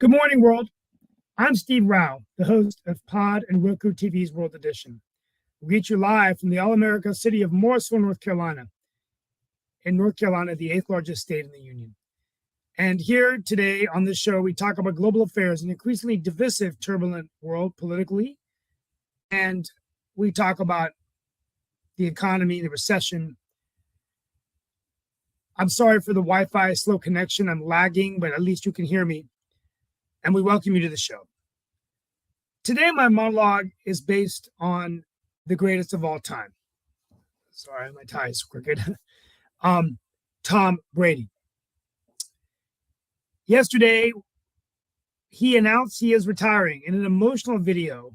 Good morning, world. I'm Steve Rao, the host of Pod and Roku TV's World Edition. We reach you live from the All-America city of Morrisville, North Carolina. In North Carolina, the 8th largest state in the Union. And here today on this show, we talk about global affairs, an increasingly divisive, turbulent world politically. And we talk about the economy, the recession. I'm sorry for the Wi-Fi slow connection. I'm lagging, but at least you can hear me. And we welcome you to the show. Today, my monologue is based on the greatest of all time. Sorry, my tie is crooked. Tom Brady. Yesterday, he announced he is retiring in an emotional video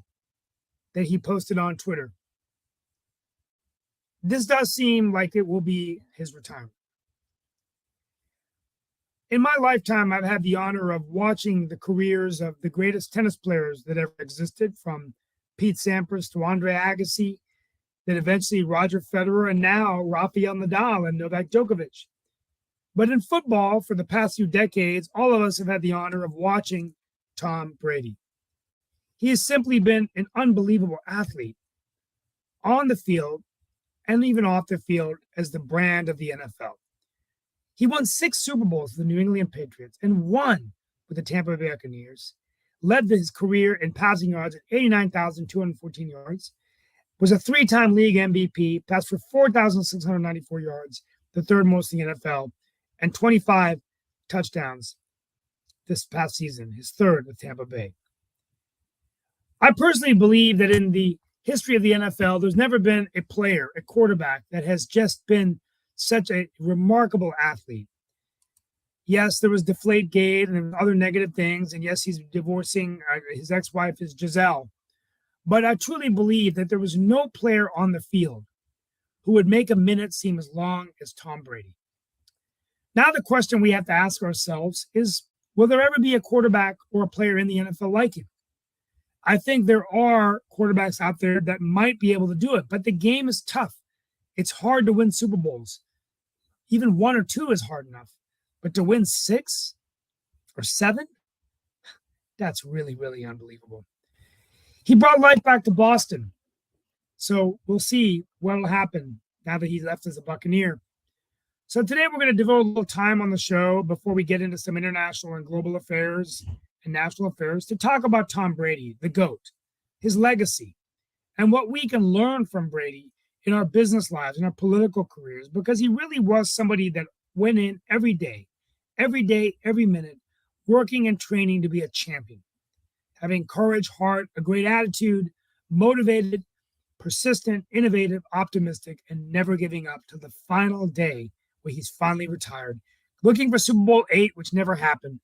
that he posted on Twitter. This does seem like it will be his retirement. In my lifetime, I've had the honor of watching the careers of the greatest tennis players that ever existed, from Pete Sampras to Andre Agassi, then eventually Roger Federer, and now Rafael Nadal and Novak Djokovic. But in football, for the past few decades, all of us have had the honor of watching Tom Brady. He has simply been an unbelievable athlete on the field and even off the field as the brand of the NFL. He won 6 Super Bowls with the New England Patriots and won with the Tampa Bay Buccaneers, led his career in passing yards at 89,214 yards, was a 3-time league MVP, passed for 4,694 yards, the third most in the NFL, and 25 touchdowns this past season, his third with Tampa Bay. I personally believe that in the history of the NFL, there's never been a player, a quarterback, that has just been such a remarkable athlete. Yes, there was Deflategate and other negative things. And yes, he's divorcing. His ex-wife is Giselle. But I truly believe that there was no player on the field who would make a minute seem as long as Tom Brady. Now the question we have to ask ourselves is, will there ever be a quarterback or a player in the NFL like him? I think there are quarterbacks out there that might be able to do it, but the game is tough. It's hard to win Super Bowls. Even 1 or 2 is hard enough. But to win 6 or 7, that's really, really unbelievable. He brought life back to Boston. So we'll see what will happen now that he's left as a Buccaneer. So today we're going to devote a little time on the show before we get into some international and global affairs and national affairs to talk about Tom Brady, the GOAT, his legacy, and what we can learn from Brady in our business lives, in our political careers, because he really was somebody that went in every day, every minute, working and training to be a champion, having courage, heart, a great attitude, motivated, persistent, innovative, optimistic, and never giving up till the final day where he's finally retired, looking for Super Bowl 8, which never happened,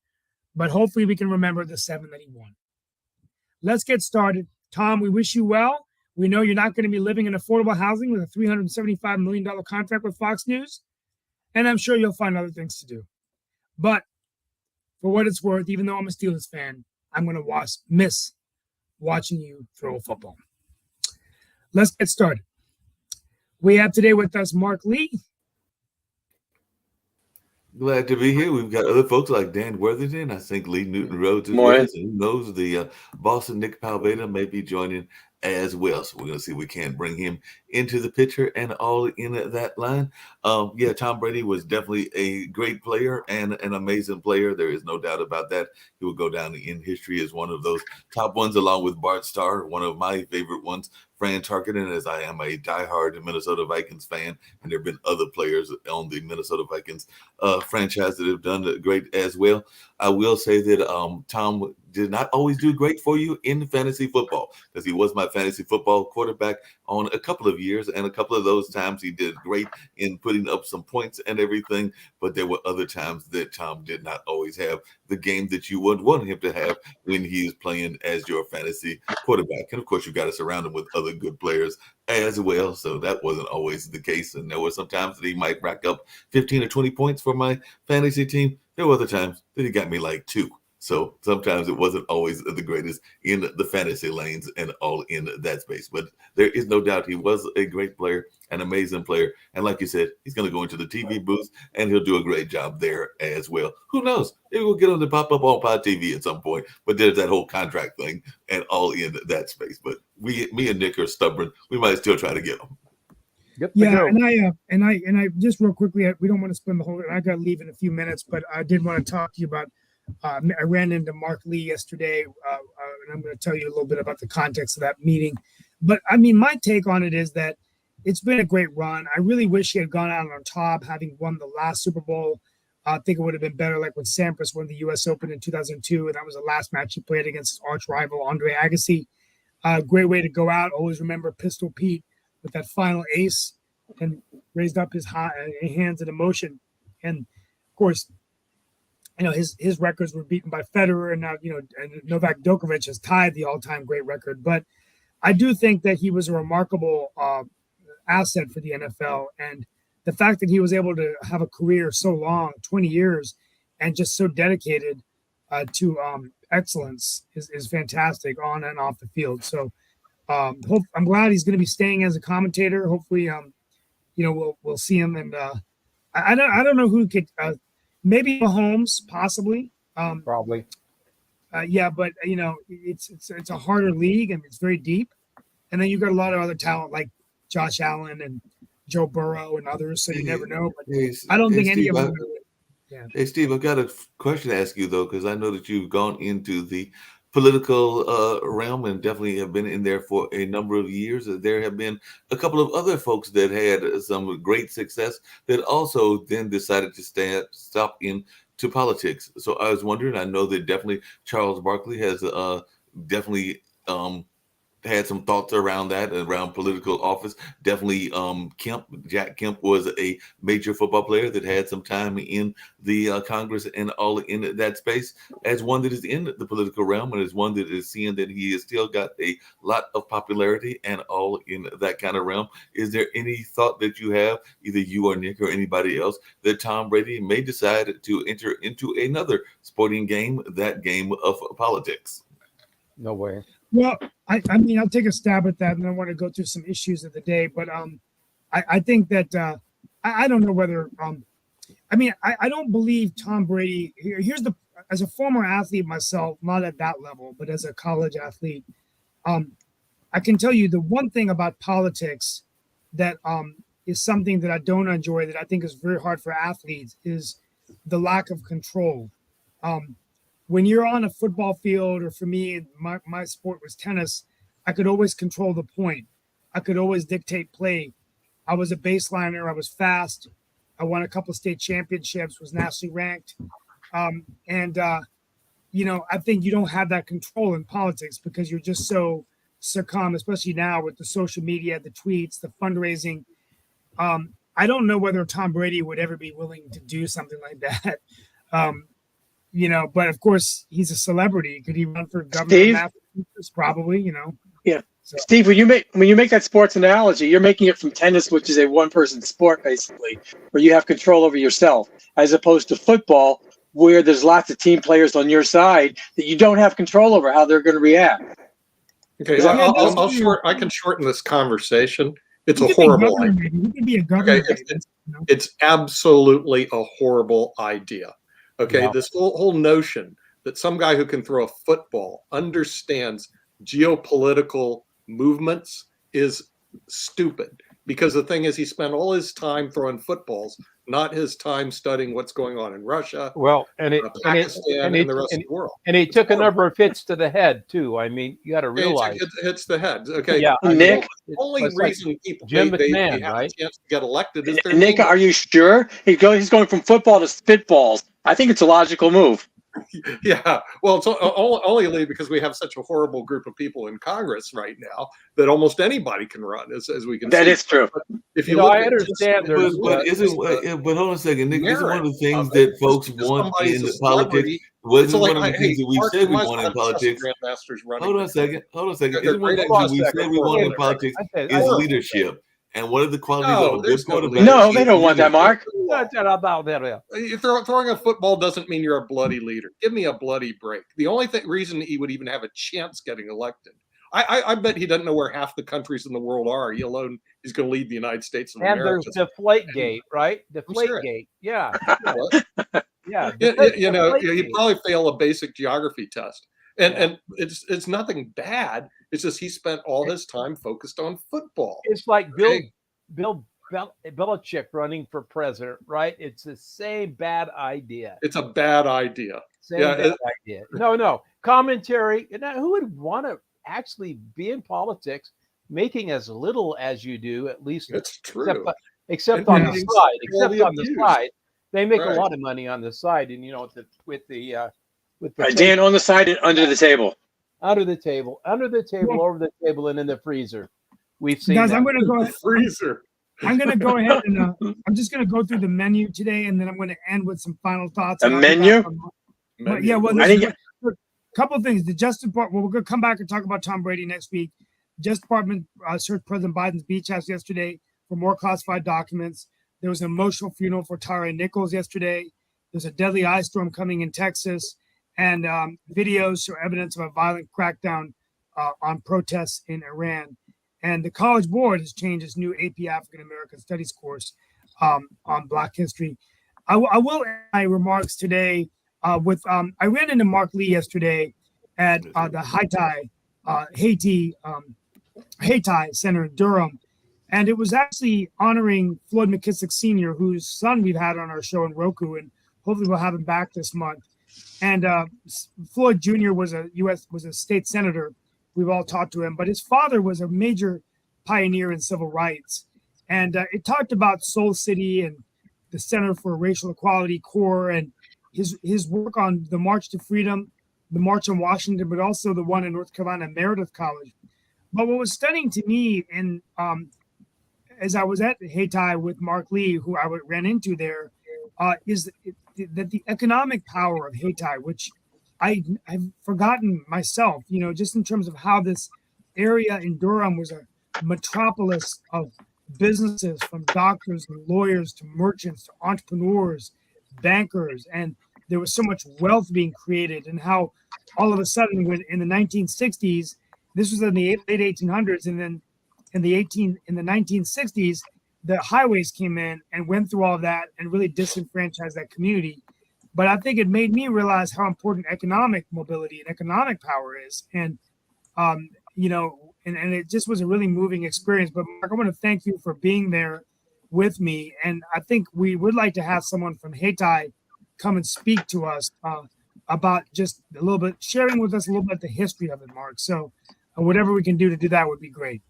but hopefully we can remember the 7 that he won. Let's get started. Tom, we wish you well. We know you're not going to be living in affordable housing with a $375 million contract with Fox News, and I'm sure you'll find other things to do. But for what it's worth, even though I'm a Steelers fan, I'm going to miss watching you throw a football. Let's get started. We have today with us Mark Lee. Glad to be here. We've got other folks like Dan Worthington. I think Lee Newton Rhodes is Morning. with us. And who knows, the Boston Nick Palveda may be joining as well. So we're going to see if we can bring him into the picture and all in that line. Tom Brady was definitely a great player and an amazing player. There is no doubt about that. He will go down in history as one of those top ones, along with Bart Starr, one of my favorite ones Fran Tarkenton, as I am a diehard Minnesota Vikings fan, and there have been other players on the Minnesota Vikings franchise that have done great as well. I will say that Tom did not always do great for you in fantasy football, because he was my fantasy football quarterback on a couple of years, and a couple of those times he did great in putting up some points and everything. But there were other times that Tom did not always have the game that you would want him to have when he is playing as your fantasy quarterback. And of course, you got to surround him with other good players as well. So that wasn't always the case. And there were some times that he might rack up 15 or 20 points for my fantasy team. There were other times that he got me like 2. So sometimes it wasn't always the greatest in the fantasy lanes and all in that space. But there is no doubt he was a great player, an amazing player. And like you said, he's going to go into the TV booth and he'll do a great job there as well. Who knows? Maybe we'll get him to pop up on Pod TV at some point. But there's that whole contract thing and all in that space. But me and Nick are stubborn. We might still try to get him. Yeah, and I just real quickly, we don't want to spend the whole. I got to leave in a few minutes, but I did want to talk to you about. I ran into Mark Lee yesterday, and I'm going to tell you a little bit about the context of that meeting. But I mean, my take on it is that it's been a great run. I really wish he had gone out on top, having won the last Super Bowl. I think it would have been better, like when Sampras won the U.S. Open in 2002, and that was the last match he played against his arch rival Andre Agassi. Great way to go out. Always remember Pistol Pete with that final ace and raised up his hands in emotion. And of course, his records were beaten by Federer, and now, and Novak Djokovic has tied the all-time great record. But I do think that he was a remarkable asset for the NFL. And the fact that he was able to have a career so long, 20 years, and just so dedicated to excellence is fantastic on and off the field. So I'm glad he's going to be staying as a commentator. Hopefully, we'll see him. And I don't know who could. Maybe Mahomes, possibly. Probably. Yeah, but it's a harder league and it's very deep. And then you've got a lot of other talent like Josh Allen and Joe Burrow and others. So you never know. But I don't think any of them. Yeah. Hey, Steve, I've got a question to ask you, though, because I know that you've gone into the political realm and definitely have been in there for a number of years. There have been a couple of other folks that had some great success that also then decided to stop into politics. So I was wondering, I know that definitely Charles Barkley has definitely had some thoughts around that, around political office. Definitely Jack Kemp was a major football player that had some time in the Congress and all in that space. As one that is in the political realm and as one that is seeing that he has still got a lot of popularity and all in that kind of realm, is there any thought that you have, either you or Nick or anybody else, that Tom Brady may decide to enter into another sporting game, that game of politics? No way. Well, I mean, I'll take a stab at that, and I want to go through some issues of the day. But I think that I don't know whether I don't believe Tom Brady. As a former athlete myself, not at that level, but as a college athlete, I can tell you the one thing about politics that is something that I don't enjoy, that I think is very hard for athletes, is the lack of control. When you're on a football field, or for me, my sport was tennis, I could always control the point. I could always dictate play. I was a baseliner. I was fast. I won a couple of state championships, was nationally ranked. I think you don't have that control in politics because you're just so succumb, especially now with the social media, the tweets, the fundraising. I don't know whether Tom Brady would ever be willing to do something like that. But of course he's a celebrity. Could he run for governor of Massachusetts? Probably, Yeah. So. Steve, when you make that sports analogy, you're making it from tennis, which is a one-person sport, basically, where you have control over yourself, as opposed to football, where there's lots of team players on your side that you don't have control over how they're going to react. Okay, I can shorten this conversation. It's a horrible idea. He could be a governor. Okay, it's absolutely a horrible idea. Okay, yeah. This whole notion that some guy who can throw a football understands geopolitical movements is stupid. because the thing is, he spent all his time throwing footballs, not his time studying what's going on in Russia, Well, Pakistan, and the rest of the world. and he took a number of hits to the head too. I mean, you got to realize. It hits the head. Okay. Yeah, I mean, Nick, The only it's like reason people Jim they McMahon, have right? a chance to get elected is they're Nick, mean. are you sure? He's going from football to spitballs. I think it's a logical move. Yeah, well, it's only because we have such a horrible group of people in Congress right now that almost anybody can run, as we can That see. is true. If You you know, look I at understand there's, But hold on a second, Nick. Isn't one of the things that folks want in politics? Wasn't one of the things that we said we want in politics? Hold on a second. Isn't one of the things we said we want in politics is leadership? And one of the qualities of a good quarterback. No, they don't want that, Mark. Throwing a football doesn't mean you're a bloody leader. Give me a bloody break. The only reason he would even have a chance getting elected, I bet he doesn't know where half the countries in the world are. He alone is going to lead the United States of and America. there's Deflategate, right? sure. Deflategate, yeah, yeah. You probably fail a basic geography test, and it's nothing bad. It's just he spent all his time focused on football. It's like Bill Belichick running for president, right? It's the same bad idea. It's a bad idea. Same bad idea. No commentary. Who would want to actually be in politics, making as little as you do? At least it's true. Except on the side. Except on the side, they make a Right. lot of money on the side, and with the Dan, on the side and under the table. under the table, over the table, and in the freezer. We've seen Guys, that. I'm going to go. Freezer. I'm going to go ahead and I'm just going to go through the menu today, and then I'm going to end with some final thoughts. A menu? But yeah, well, I there's didn't a couple of things. The Justice Department. Well, we're going to come back and talk about Tom Brady next week. Justice Department searched President Biden's beach house yesterday for more classified documents. There was an emotional funeral for Tyre Nichols yesterday. There's a deadly ice storm coming in Texas, and videos show evidence of a violent crackdown on protests in Iran. And the College Board has changed its new AP African American Studies course on Black history. I will end my remarks today with I ran into Mark Lee yesterday at the Hayti Center in Durham, and it was actually honoring Floyd McKissick Sr., whose son we've had on our show in Roku, and hopefully we'll have him back this month. And Floyd Jr. was a state senator. We've all talked to him, but his father was a major pioneer in civil rights. And it talked about Soul City and the Center for Racial Equality Core and his work on the March to Freedom, the March on Washington, but also the one in North Carolina, Meredith College. But what was stunning to me, and as I was at Hayti with Mark Lee, who I ran into there, is that the economic power of Hayti, which I've forgotten myself, just in terms of how this area in Durham was a metropolis of businesses, from doctors and lawyers to merchants to entrepreneurs, bankers, and there was so much wealth being created, and how all of a sudden, when in the 1960s, this was in the late 1800s, and then in the 1960s, the highways came in and went through all of that and really disenfranchised that community. But I think it made me realize how important economic mobility and economic power is. And, and it just was a really moving experience. But Mark, I want to thank you for being there with me. And I think we would like to have someone from Hayti come and speak to us about just a little bit, sharing with us a little bit the history of it, Mark. So whatever we can do to do that would be great.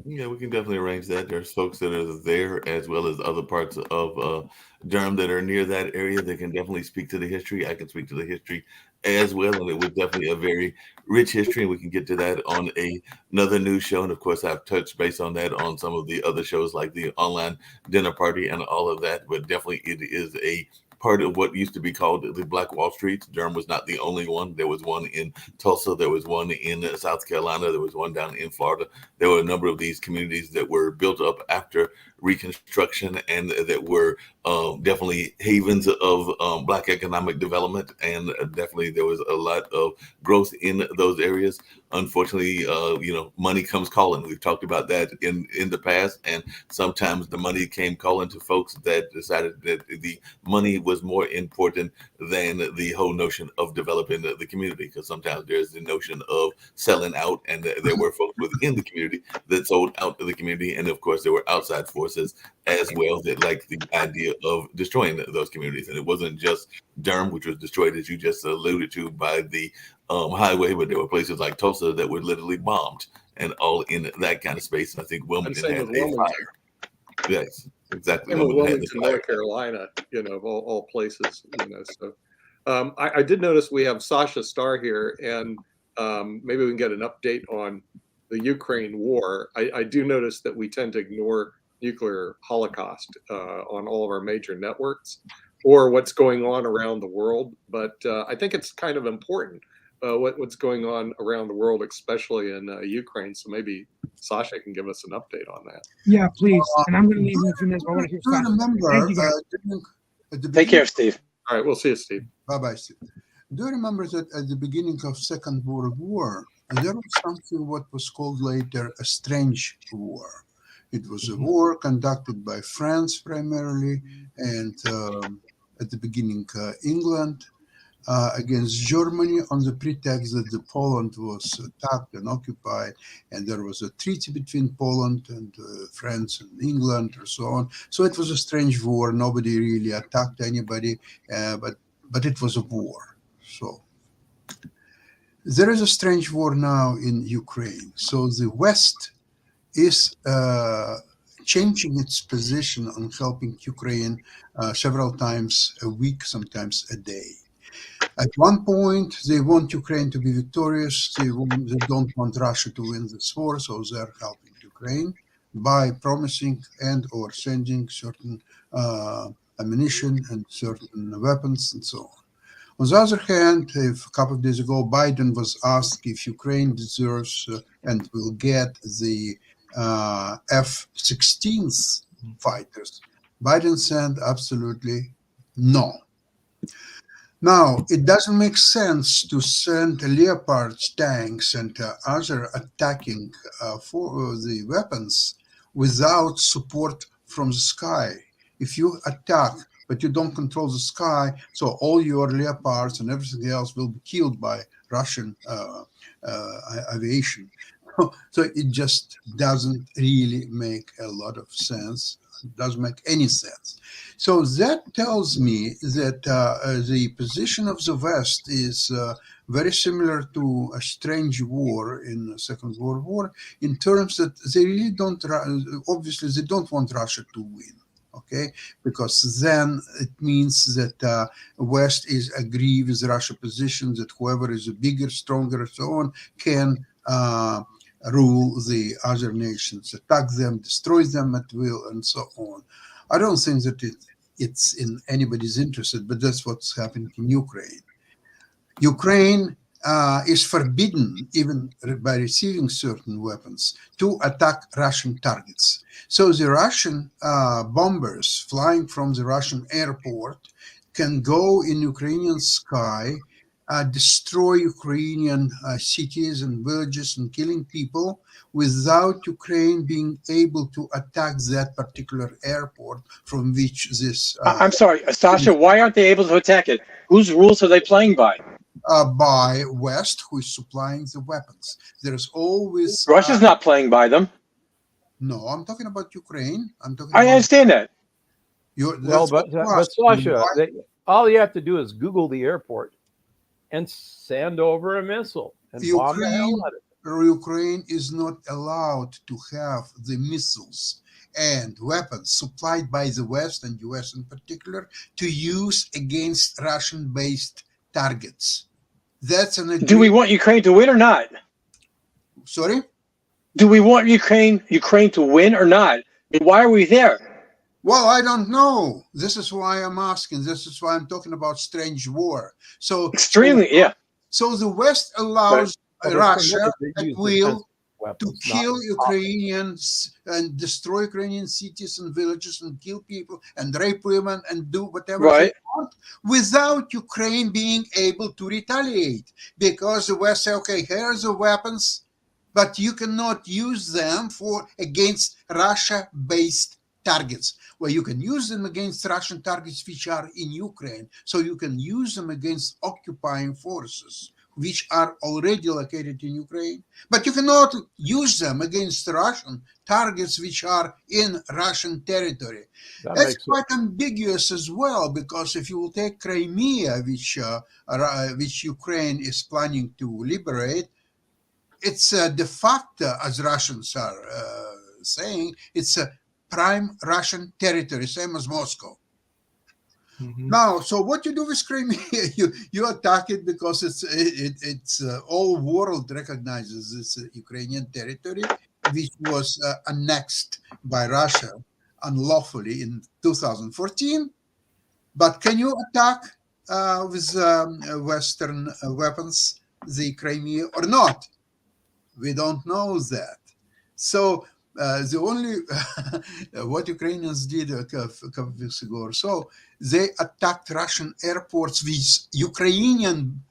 Yeah, we can definitely arrange that. There's folks that are there, as well as other parts of Durham that are near that area that can definitely speak to the history. I can speak to the history as well, and it was definitely a very rich history, and we can get to that on another news show. And of course, I've touched base on that on some of the other shows like the Online Dinner Party and all of that. But definitely, it is a part of what used to be called the Black Wall Street. Durham was not the only one. There was one in Tulsa. There was one in South Carolina. There was one down in Florida. There were a number of these communities that were built up after Reconstruction and that were definitely havens of Black economic development. And definitely there was a lot of growth in those areas. Unfortunately, money comes calling. We've talked about that in the past. And sometimes the money came calling to folks that decided that the money was more important than the whole notion of developing the community. Because sometimes there's the notion of selling out, and there were folks within the community that sold out to the community, and of course there were outside forces as well that liked the idea of destroying those communities. And it wasn't just Durham, which was destroyed, as you just alluded to, by the highway, but there were places like Tulsa that were literally bombed and all in that kind of space. And I think Wilmington same had with a Wilmington. fire. Yes, exactly. And with Wilmington had the Wilmington, fire. North Carolina, of all places, So I did notice we have Sasha Starr here, and maybe we can get an update on the Ukraine war. I do notice that we tend to ignore nuclear holocaust on all of our major networks or what's going on around the world. But I think it's kind of important what's going on around the world, especially in Ukraine. So maybe Sasha can give us an update on that. Yeah, please. And I'm going to leave in a few minutes. I want to hear Do you Sasha. remember, Thank you, guys. at the Take care, Steve. All right, we'll see you, Steve. Bye-bye, Steve. Do you remember that at the beginning of Second World War, there was something what was called later a strange war? It was a war conducted by France primarily, and at the beginning England against Germany on the pretext that the Poland was attacked and occupied, and there was a treaty between Poland and France and England and so on. So it was a strange war. Nobody really attacked anybody, but it was a war. So there is a strange war now in Ukraine. So the West is changing its position on helping Ukraine several times a week, sometimes a day. At one point, they want Ukraine to be victorious. They don't want Russia to win this war, so they're helping Ukraine by promising and or sending certain ammunition and certain weapons and so on. On the other hand, a couple of days ago, Biden was asked if Ukraine deserves and will get the F-16 fighters. Biden said absolutely no. Now, it doesn't make sense to send Leopard tanks and other attacking for the weapons without support from the sky. If you attack, but you don't control the sky, so all your Leopards and everything else will be killed by Russian aviation. So it just doesn't really make a lot of sense. It doesn't make any sense. So that tells me that the position of the West is very similar to a strange war in the Second World War, in terms that they really don't, obviously they don't want Russia to win. Okay, because then it means that West is agree with Russia position that whoever is bigger, stronger, and so on can rule the other nations, attack them, destroy them at will, and so on. I don't think that it's in anybody's interest, but that's what's happening in Ukraine. Ukraine is forbidden, even by receiving certain weapons, to attack Russian targets. So the Russian bombers flying from the Russian airport can go in Ukrainian sky, destroy Ukrainian cities and villages and killing people without Ukraine being able to attack that particular airport from which this... I'm sorry, Sasha, why aren't they able to attack it? Whose rules are they playing by? By West, who is supplying the weapons. There's always... Russia's not playing by them. No, I'm talking about Ukraine. I understand that. Well, but Sasha, all you have to do is Google the airport and send over a missile and bomb the hell out of it. Ukraine is not allowed to have the missiles and weapons supplied by the West and US in particular to use against Russian-based targets. That's an agreement. Do we want Ukraine to win or not? Sorry? Do we want Ukraine to win or not? Why are we there? Well, I don't know. This is why I'm asking. This is why I'm talking about strange war. So Extremely, yeah. So the West allows Russia at will to Weapons, kill not- Ukrainians and destroy Ukrainian cities and villages and kill people and rape women and do whatever they Right. want without Ukraine being able to retaliate, because the West say, okay, here's the weapons, but you cannot use them for against Russia-based targets, where you can use them against Russian targets which are in Ukraine. So you can use them against occupying forces which are already located in Ukraine, but you cannot use them against Russian targets which are in Russian territory. That's quite ambiguous as well, because if you will take Crimea, which Ukraine is planning to liberate, it's de facto, as Russians are saying, it's a prime Russian territory, same as Moscow. Mm-hmm. Now, so what you do with Crimea, you attack it because it's all world recognizes it's a Ukrainian territory, which was annexed by Russia unlawfully in 2014. But can you attack with Western weapons the Crimea or not? We don't know that. So the only what Ukrainians did a couple of weeks ago or so, they attacked Russian airports with Ukrainian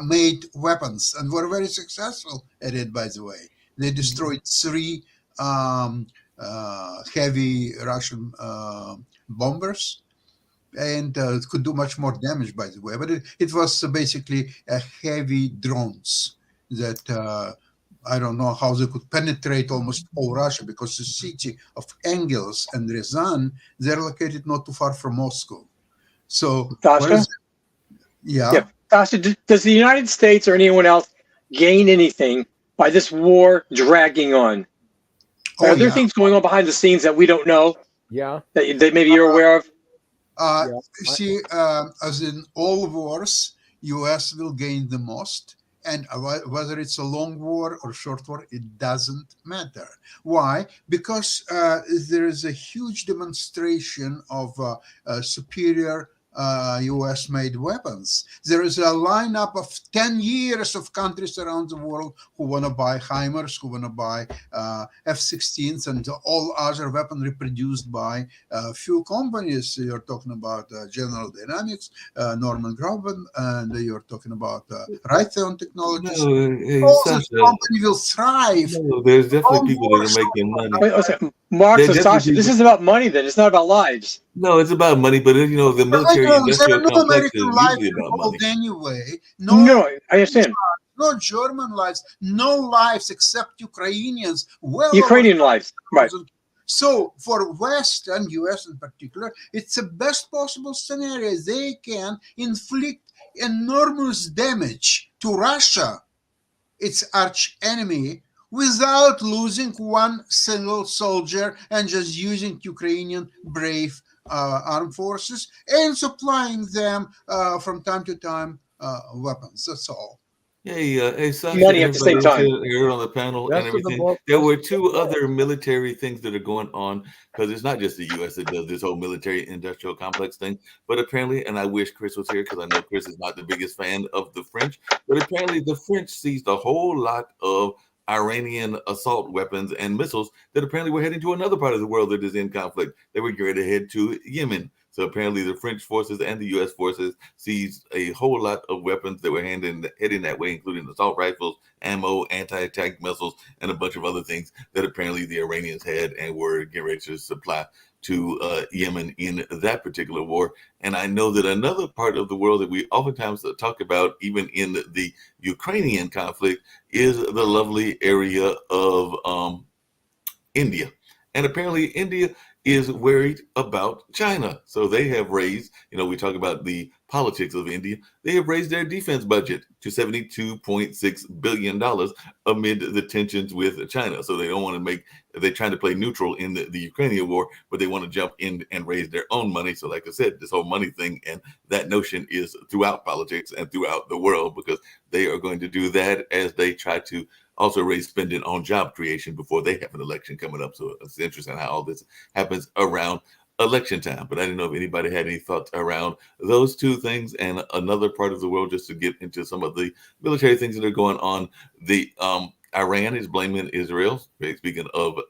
made weapons and were very successful at it, by the way. They destroyed 3 heavy Russian bombers and could do much more damage, by the way. But it was basically heavy drones that I don't know how they could penetrate almost all Russia, because the city of Engels and Ryazan, they're located not too far from Moscow. So, Tasha? Yeah. Tasha, does the United States or anyone else gain anything by this war dragging on? Are there things going on behind the scenes that we don't know? Yeah. That maybe you're aware of? See, as in all wars, U.S. will gain the most. And whether it's a long war or short war, it doesn't matter. Why? Because there is a huge demonstration of superior US-made weapons. There is a lineup of 10 years of countries around the world who want to buy HIMARS, who want to buy F-16s, and all other weaponry produced by a few companies. You're talking about General Dynamics, Norman Grumman, and you're talking about Raytheon Technologies. All those companies will thrive. No, there's definitely people that are making money. Mark and Sasha, this is about money then. It's not about lives. No, it's about money, but you know, the military industrial complex is usually about money. Anyway, no, I understand. No German lives, no lives except Ukrainians. Well, Ukrainian lives, right. So for West and US in particular, it's the best possible scenario. They can inflict enormous damage to Russia, its arch enemy, without losing one single soldier and just using Ukrainian brave armed forces and supplying them from time to time weapons. That's all. Hey, Sasha, money at the same time. Here on the panel and everything. There were 2 other military things that are going on, because it's not just the U.S. that does this whole military industrial complex thing, but apparently, and I wish Chris was here because I know Chris is not the biggest fan of the French, but apparently the French seized a whole lot of Iranian assault weapons and missiles that apparently were heading to another part of the world that is in conflict. They were going to head to Yemen. So apparently the French forces and the U.S. forces seized a whole lot of weapons that were heading that way, including assault rifles, ammo, anti-tank missiles, and a bunch of other things that apparently the Iranians had and were getting ready to supply to Yemen in that particular war. And I know that another part of the world that we oftentimes talk about, even in the Ukrainian conflict, is the lovely area of India. And apparently India is worried about China. So they have raised, we talk about the politics of India, they have raised their defense budget to $72.6 billion amid the tensions with China. So they don't want to they're trying to play neutral in the Ukrainian war, but they want to jump in and raise their own money. So like I said, this whole money thing and that notion is throughout politics and throughout the world, because they are going to do that as they try to also raise spending on job creation before they have an election coming up. So it's interesting how all this happens around election time. But I didn't know if anybody had any thoughts around those 2 things and another part of the world, just to get into some of the military things that are going on. The Iran is blaming Israel, speaking of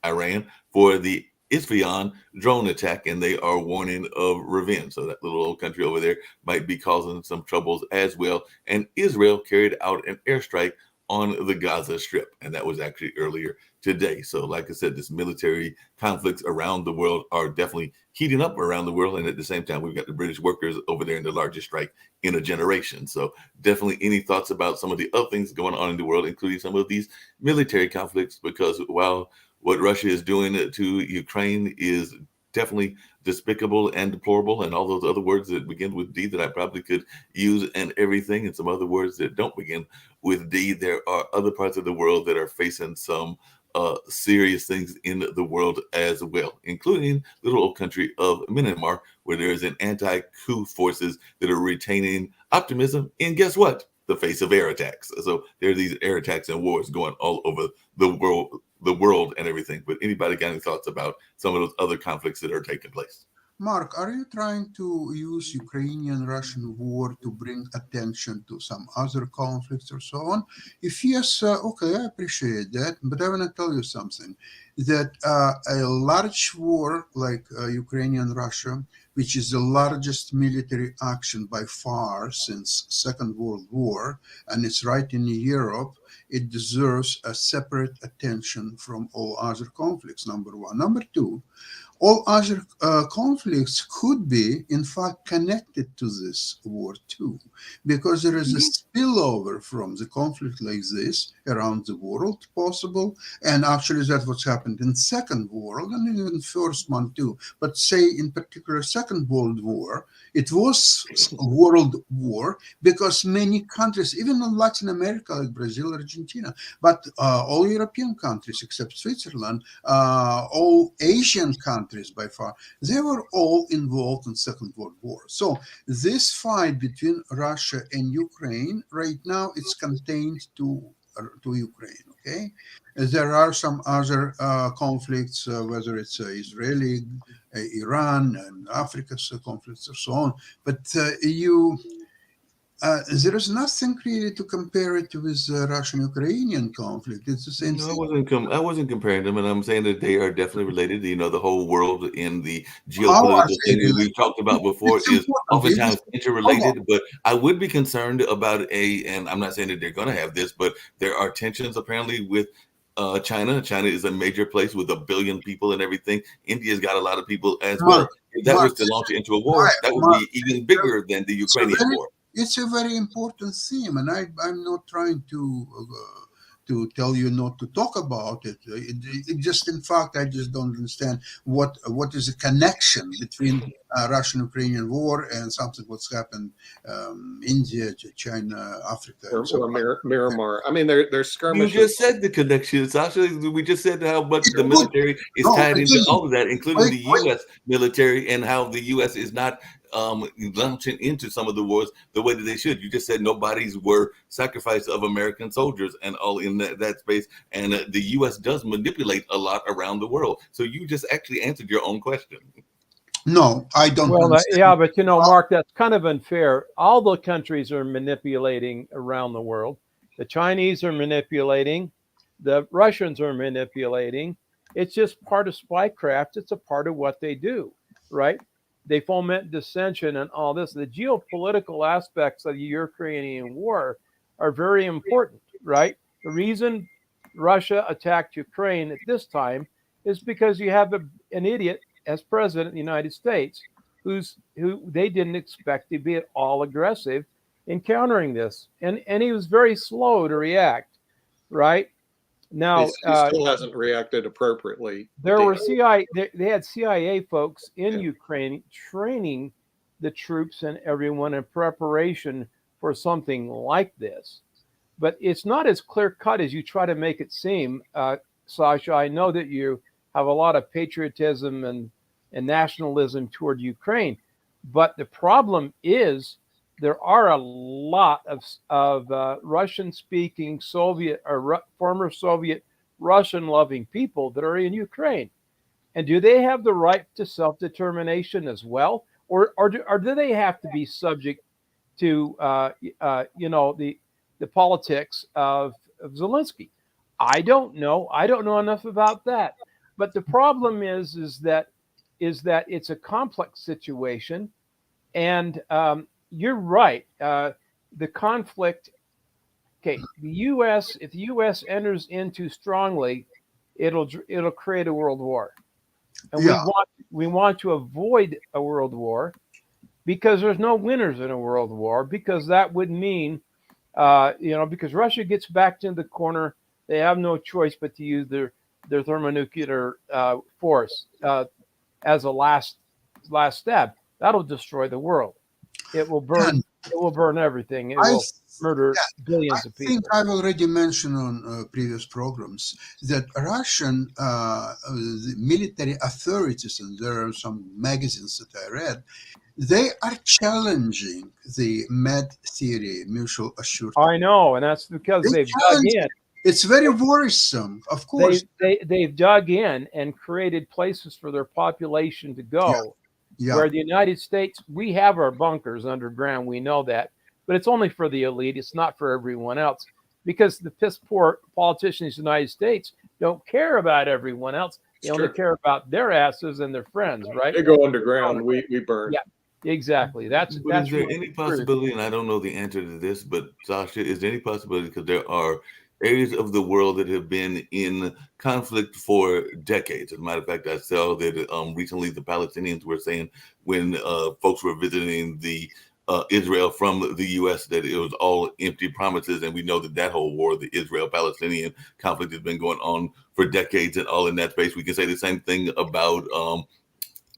Iran, for the Isfahan drone attack, and they are warning of revenge. So that little old country over there might be causing some troubles as well. And Israel carried out an airstrike on the Gaza Strip. And that was actually earlier today. So like I said, this military conflicts around the world are definitely heating up around the world. And at the same time, we've got the British workers over there in the largest strike in a generation. So definitely any thoughts about some of the other things going on in the world, including some of these military conflicts, because while what Russia is doing to Ukraine is definitely despicable and deplorable, and all those other words that begin with D that I probably could use, and everything, and some other words that don't begin with D. There are other parts of the world that are facing some serious things in the world as well, including little old country of Myanmar, where there is an anti-coup forces that are retaining optimism in, guess what, the face of air attacks. So there are these air attacks and wars going all over the world and everything. But anybody got any thoughts about some of those other conflicts that are taking place? Mark, are you trying to use Ukrainian-Russian war to bring attention to some other conflicts or so on? If yes, okay, I appreciate that. But I want to tell you something, that a large war like Ukrainian-Russia, which is the largest military action by far since Second World War, and it's right in Europe, it deserves a separate attention from all other conflicts, number one. Number two, all other conflicts could be, in fact, connected to this war too, because there is a spillover from the conflict like this around the world possible, and actually that's what's happened in Second World and even First one too. But say in particular Second World War, it was a world war because many countries, even in Latin America like Brazil, Argentina, but all European countries except Switzerland, all Asian countries by far, they were all involved in Second World War. So this fight between Russia and Ukraine right now, it's contained to Ukraine, okay? There are some other conflicts, whether it's Israeli, Iran, and Africa's conflicts or so on, but there is nothing really to compare it with the Russian-Ukrainian conflict. It's the same thing. I wasn't comparing them, and I'm saying that they are definitely related. You know, the whole world in the geopolitical thing that we've talked about before is oftentimes interrelated. But I would be concerned about and I'm not saying that they're going to have this, but there are tensions apparently with China. China is a major place with 1 billion people and everything. India's got a lot of people as well. If that was to launch into a war, that would be even bigger than the Ukrainian war. It's a very important theme, and I'm not trying to tell you not to talk about it. It just, in fact, I just don't understand what is the connection between Russian-Ukrainian war and something what's happened India, China, Africa, or Myanmar. I mean, there's skirmishes. You just said the connection. It's actually, we just said how much the military is tied into all of that, including the U.S. military, and how the U.S. is not launching into some of the wars the way that they should. You just said nobody's were sacrifice of American soldiers and all in that space, and the U.S. does manipulate a lot around the world. So you just actually answered your own question. No, I don't. Well, yeah, but you know, Mark, that's kind of unfair. All the countries are manipulating around the world. The Chinese are manipulating. The Russians are manipulating. It's just part of spycraft. It's a part of what they do, right? They foment dissension and all this. The geopolitical aspects of the Ukrainian war are very important, right? The reason Russia attacked Ukraine at this time is because you have an idiot as president of the United States who they didn't expect to be at all aggressive in countering this. And he was very slow to react, right? Now, he still hasn't reacted appropriately. There were they had CIA folks in Ukraine training the troops and everyone in preparation for something like this. But it's not as clear cut as you try to make it seem, Sasha. I know that you have a lot of patriotism and nationalism toward Ukraine, but the problem is there are a lot of Russian-speaking Soviet or former Soviet Russian-loving people that are in Ukraine, and do they have the right to self-determination as well, or do they have to be subject to the politics of Zelensky? I don't know. I don't know enough about that. But the problem is that it's a complex situation, and you're right. The conflict okay, the U.S. if the U.S. enters into strongly, it'll create a world war, and Yeah. we want to avoid a world war because there's no winners in a world war, because that would mean, because Russia gets backed in the corner, they have no choice but to use their thermonuclear force as a last step. That'll destroy the world. It will burn. And It will burn everything. It I, will murder I billions of people. think I've already mentioned on previous programs that Russian the military authorities, and there are some magazines that I read, they are challenging the MED theory, mutual assured. I know, and that's because They they've dug challenge in. It's very worrisome, of course. They've dug in and created places for their population to go. Yeah. Where the United States, we have our bunkers underground, we know that, but it's only for the elite. It's not for everyone else, because the piss poor politicians in the United States don't care about everyone else. They only care about their asses and their friends, right? They go underground. We burn. Yeah, exactly. That's But is there really any the truth. possibility, and I don't know the answer to this, but Sasha, is there any possibility, because there are areas of the world that have been in conflict for decades? As a matter of fact, I saw that recently the Palestinians were saying when folks were visiting the Israel from the U.S. that it was all empty promises, and we know that whole war, the Israel-Palestinian conflict, has been going on for decades and all in that space. We can say the same thing about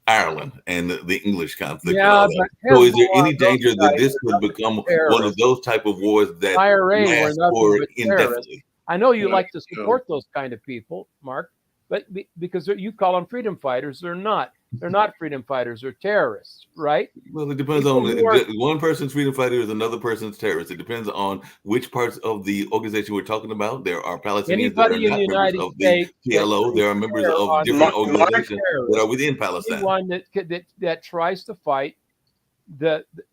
Ireland and the English conflict. Yeah, and so is there any danger that this could become one of those type of wars that IRA last for indefinitely? I know you like to support those kind of people, Mark, but because you call them freedom fighters, they're not. They're not freedom fighters. They're terrorists, right? Well, it depends on one person's freedom fighter is another person's terrorist. It depends on which parts of the organization we're talking about. There are Palestinians that are not members of the PLO. There are members of different organizations that are within Palestine. Anyone that tries to fight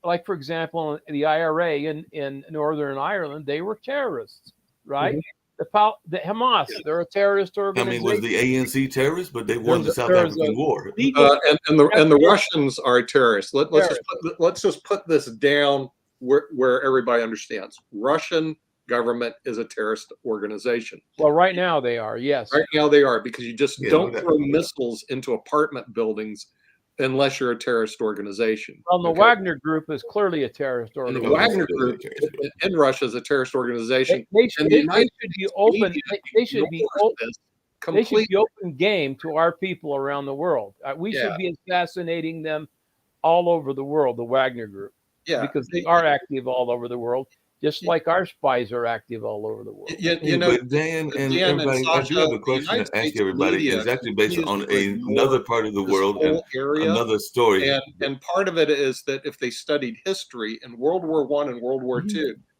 like for example, the IRA in Northern Ireland, they were terrorists, right? Mm-hmm. The Hamas, they're a terrorist organization. I mean, was the ANC terrorist? But they won the South African War. And the Russians are terrorists. Let's just put this down where everybody understands. Russian government is a terrorist organization. Well, right now they are, yes. Right now they are, because you just don't throw missiles into apartment buildings unless you're a terrorist organization. Well, the Wagner Group is clearly a terrorist organization. And the Wagner Group in Russia is a terrorist organization. They should be open. They should be open. They should be open game to our people around the world. We should be assassinating them all over the world, the Wagner Group. Yeah. Because they are active all over the world, just like our spies are active all over the world. But Dan and everybody, I do have a question to ask everybody. It's actually based on another part of the world and another story. And part of it is that if they studied history in World War I and World War II,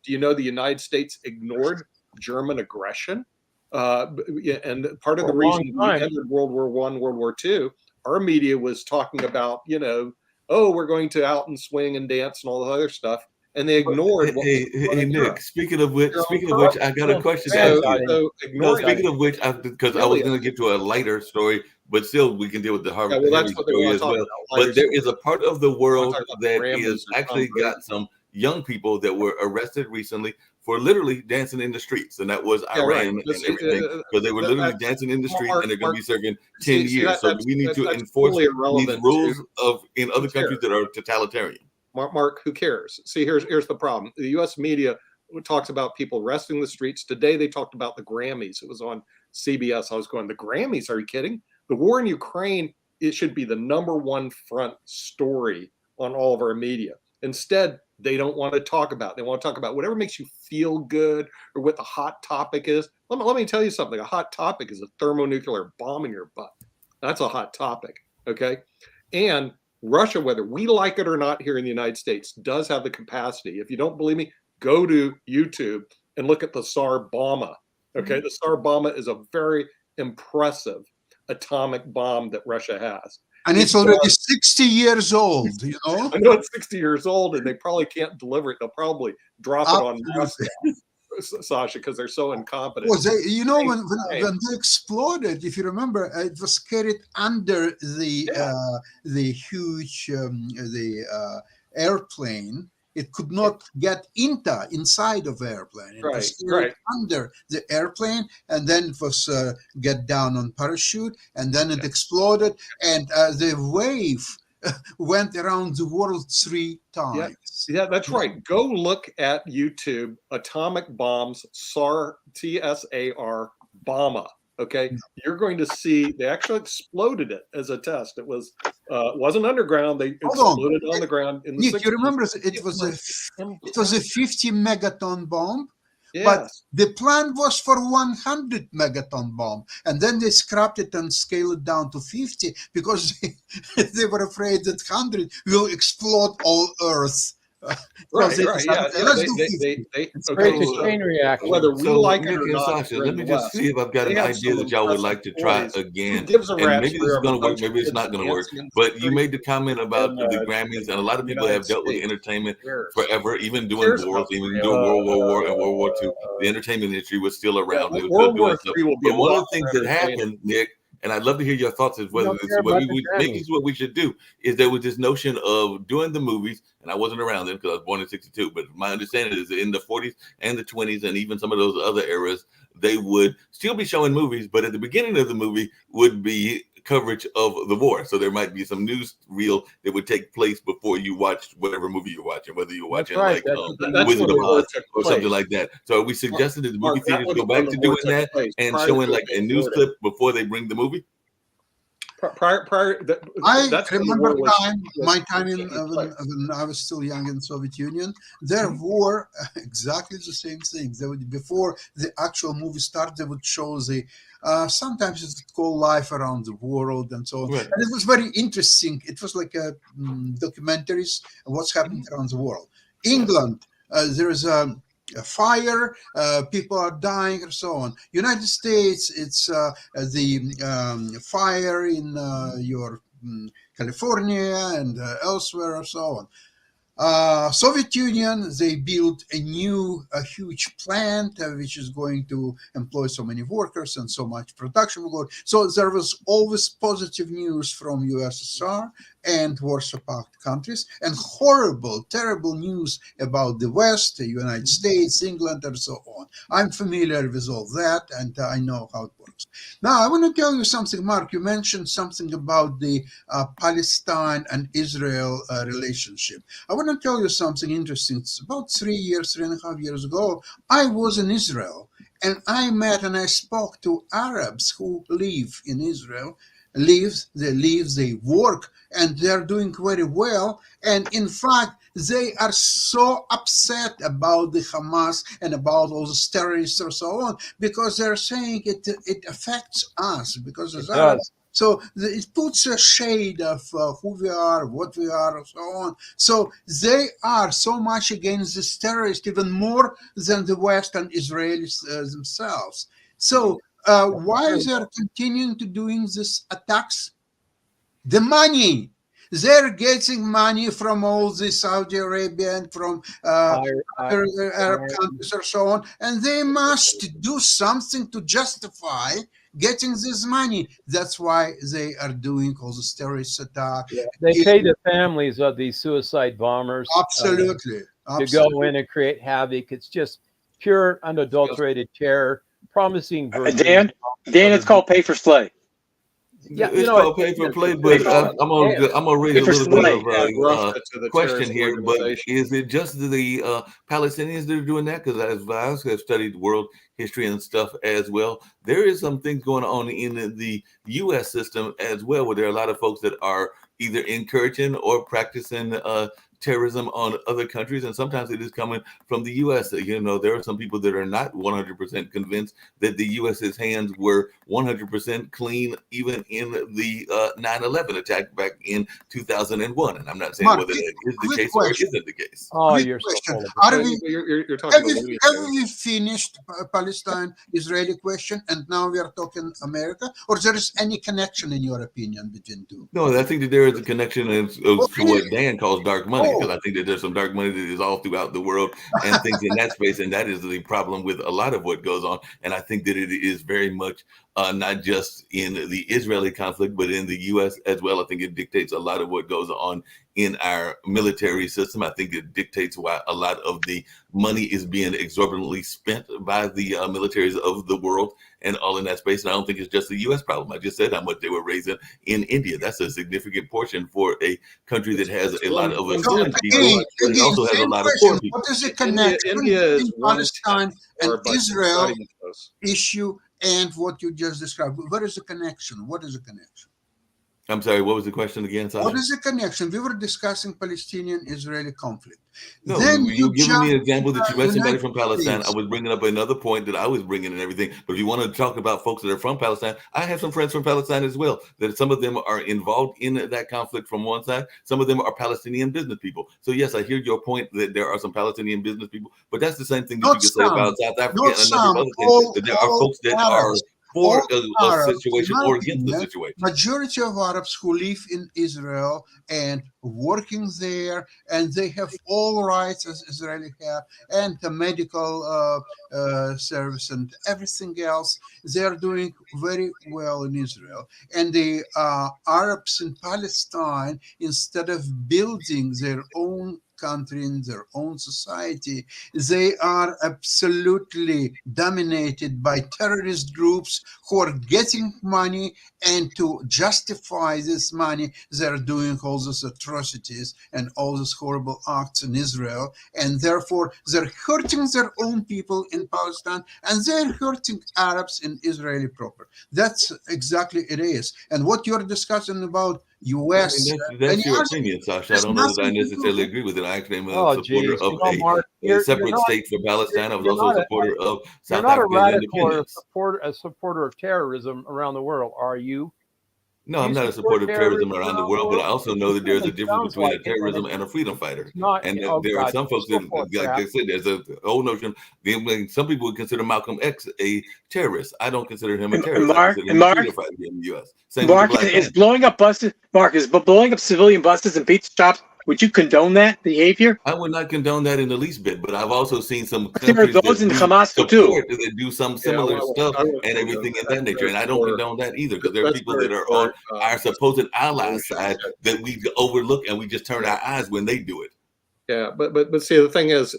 do you know the United States ignored German aggression? And part of the reason we entered World War I, World War II, our media was talking about, we're going to out and swing and dance and all the other stuff. And they ignored. Hey, Nick. Speaking of which, I got a question to ask you. Speaking of which, because I was going to get to a lighter story, but still, we can deal with the Harvard story as well. But there is a part of the world that is actually got some young people that were arrested recently for literally dancing in the streets, and that was Iran and everything, because they were literally dancing in the street, and they're going to be serving 10 years. So we need to enforce these rules in other countries that are totalitarian. Mark, who cares? See, here's the problem. The U.S. media talks about people resting the streets. Today, they talked about the Grammys. It was on CBS. I was going, the Grammys? Are you kidding? The war in Ukraine, it should be the #1 front story on all of our media. Instead, they don't want to talk about it. They want to talk about whatever makes you feel good or what the hot topic is. Let me tell you something. A hot topic is a thermonuclear bomb in your butt. That's a hot topic, okay? And Russia, whether we like it or not here in the United States, does have the capacity. If you don't believe me, go to YouTube and look at the Tsar Bomba. Okay, the Tsar Bomba is a very impressive atomic bomb that Russia has. And it's already 60 years old, I know it's 60 years old, and they probably can't deliver it. They'll probably drop it on Moscow, Sasha, because they're so incompetent. Well, when they exploded, if you remember, it was carried under the huge airplane. It could not get inside of airplane. It was Right. under the airplane, and then it was get down on parachute, and then it exploded, and the wave went around the world 3 times. Yeah, that's right. Go look at YouTube, atomic bombs, TSAR, bomba. Okay, you're going to see they actually exploded it as a test. It wasn't underground. They exploded on the ground in the Nick, 60s. you remember it was a 50 megaton bomb, but Yes. the plan was for 100 megaton bomb, and then they scrapped it and scaled it down to 50 because they were afraid that 100 will explode all Earth. Right, they right, decided, yeah. let's They, do they, 50. they, Great okay, so, so chain reaction. whether we So like Nick it or and not, Sasha, here let in me the just West, see if I've got they an have idea some that y'all would impressive like to try toys. Who again. gives a And rat's maybe this is rear of a going to work, bunch of maybe it's kids not going to work. dancing in the But you street made the comment about in the Grammys, and a lot of people United have dealt with States? entertainment Cares? forever, even doing Cares wars, about even the doing World War War and World War II. The entertainment industry was still around. They were still World doing War stuff. III will be But a one of lot the things more that entertaining. happened, Nick, and I'd love to hear your thoughts as You whether don't this care is what about we the would maybe Grammys. this is what we should do, is there was this notion of doing the movies, and I wasn't around then because I was born in 62, but my understanding is that in the 40s and the 20s and even some of those other eras, they would still be showing movies, but at the beginning of the movie would be coverage of the war. So there might be some news reel that would take place before you watched whatever movie you're watching, whether you're That's watching right. like That's what the That's Wizard when of the war Oz took or something place. like that. So are we suggesting that the movie Mark, that theaters would go have been back to the war doing took that place and prior showing to like it a being news awarded. clip before they bring the movie? Prior, I that's when the remember war was my time taking place. when I was still young in Soviet Union. There were exactly the same things. They would, before the actual movie started, they would show the sometimes it's called Life Around the World and so on. Right. And it was very interesting. It was like a documentaries of what's happening around the world. England, there is a fire, people are dying, and so on. United States, it's the fire in your California and elsewhere, and so on. Soviet Union, they built a huge plant which is going to employ so many workers and so much production will go. So there was always positive news from USSR and Warsaw Pact countries, and horrible, terrible news about the West, the United States, England, and so on. I'm familiar with all that, and I know how it works. Now, I want to tell you something, Mark. You mentioned something about the Palestine and Israel relationship. I want to tell you something interesting. It's about 3.5 years ago, I was in Israel, and I met and I spoke to Arabs who live in Israel. They work, and they're doing very well. And in fact, they are so upset about the Hamas and about all the terrorists and so on, because they're saying it affects us because as It Arabs. does. So it puts a shade of who we are, what we are, and so on. So they are so much against this terrorist, even more than the West and Israelis themselves. So why is they continuing to doing these attacks? The money. They're getting money from all the Saudi Arabia and from other Arab countries or so on, and they must do something to justify getting this money. That's why they are doing all this terrorist attack. Yeah, they pay the families of these suicide bombers Absolutely. to go in and create havoc. It's just pure, unadulterated terror, promising. Dan, it's called pay for slay. Yeah, It's called pay for play, but I'm gonna raise a little bit of a question here. But is it just the Palestinians that are doing that? Because as I have studied world history and stuff as well, there is some things going on in the U.S. system as well, where there are a lot of folks that are either encouraging or practicing terrorism on other countries, and sometimes it is coming from the U.S. You know, there are some people that are not 100% convinced that the U.S.'s hands were 100% clean, even in the 9/11 attack back in 2001. And I'm not saying Mark, whether that is the quick case or it question. isn't the case. Oh, Quick you're question. so full of Are it. we, You're talking about have we finished Palestine-Israeli question, and now we are talking America, or there is any connection in your opinion between two? No, I think that there is a connection to what Dan calls dark money, because I think that there's some dark money that is all throughout the world and things in that space, and that is the problem with a lot of what goes on. And I think that it is very much not just in the Israeli conflict, but in the U.S. as well. I think it dictates a lot of what goes on in our military system. I think it dictates why a lot of the money is being exorbitantly spent by the militaries of the world and all in that space. And I don't think it's just a U.S. problem. I just said how much they were raising in India. That's a significant portion for a country that has a lot of affluent people and also has a same lot of question. poor people. What is the connection India is between one Palestine or and but Israel not even close. issue and what you just described? What is the connection? What is the connection? I'm sorry, what was the question again, Sasha? What is the connection? We were discussing Palestinian-Israeli conflict. No, Then you giving me an jump example that to you met somebody United from Palestine. States. I was bringing up another point that I was bringing and everything. But if you want to talk about folks that are from Palestine, I have some friends from Palestine as well. That some of them are involved in that conflict from one side. Some of them are Palestinian business people. So yes, I hear your point that there are some Palestinian business people. But that's the same thing that Not you can say some, about South Africa not and a number of some, other things. all, That there are all folks that are Arabs. for All a Arabs, situation in my or against the opinion, situation. majority of Arabs who live in Israel and working there, and they have all rights as Israeli have, and the medical service and everything else. They are doing very well in Israel. And the Arabs in Palestine, instead of building their own country in their own society, they are absolutely dominated by terrorist groups who are getting money, and to justify this money they're doing all these atrocities and all these horrible acts in Israel, and therefore they're hurting their own people in Palestine and they're hurting Arabs in Israeli proper. That's exactly it is. And what you're discussing about US, That's your opinion, Sasha. I don't know that I necessarily agree with it. I actually am a Oh, supporter geez. of You know, Mark, a separate state for Palestine. I was also a supporter of you're South not a Africa's radical or independence. a supporter of terrorism around the world, are you? No, Do I'm you not a support supporter of terrorism terrorism around the around the world, but I world? also know that It there's a certainly difference sounds between a like it, and terrorism and a freedom fighter. it's not. And Oh there are God, some folks that, so full of like crap. I said, there's a whole notion. Some people would consider Malcolm X a terrorist. I don't consider him a And terrorist. I Mark, consider and him a Mark, freedom fighter here in the U.S. Same with the Mark Black is Panther. blowing up buses. Mark is blowing up civilian buses and pizza shops. Would you condone that behavior? I would not condone that in the least bit, but I've also seen some There are countries those that in do Hamas too. support, that do some Yeah, similar stuff I would and condone everything in that. that nature. And I don't condone that either, because there are That's people very that are poor, on our supposed ally side yeah. that we overlook and we just turn Yeah. our eyes when they do it. Yeah, but see, the thing is,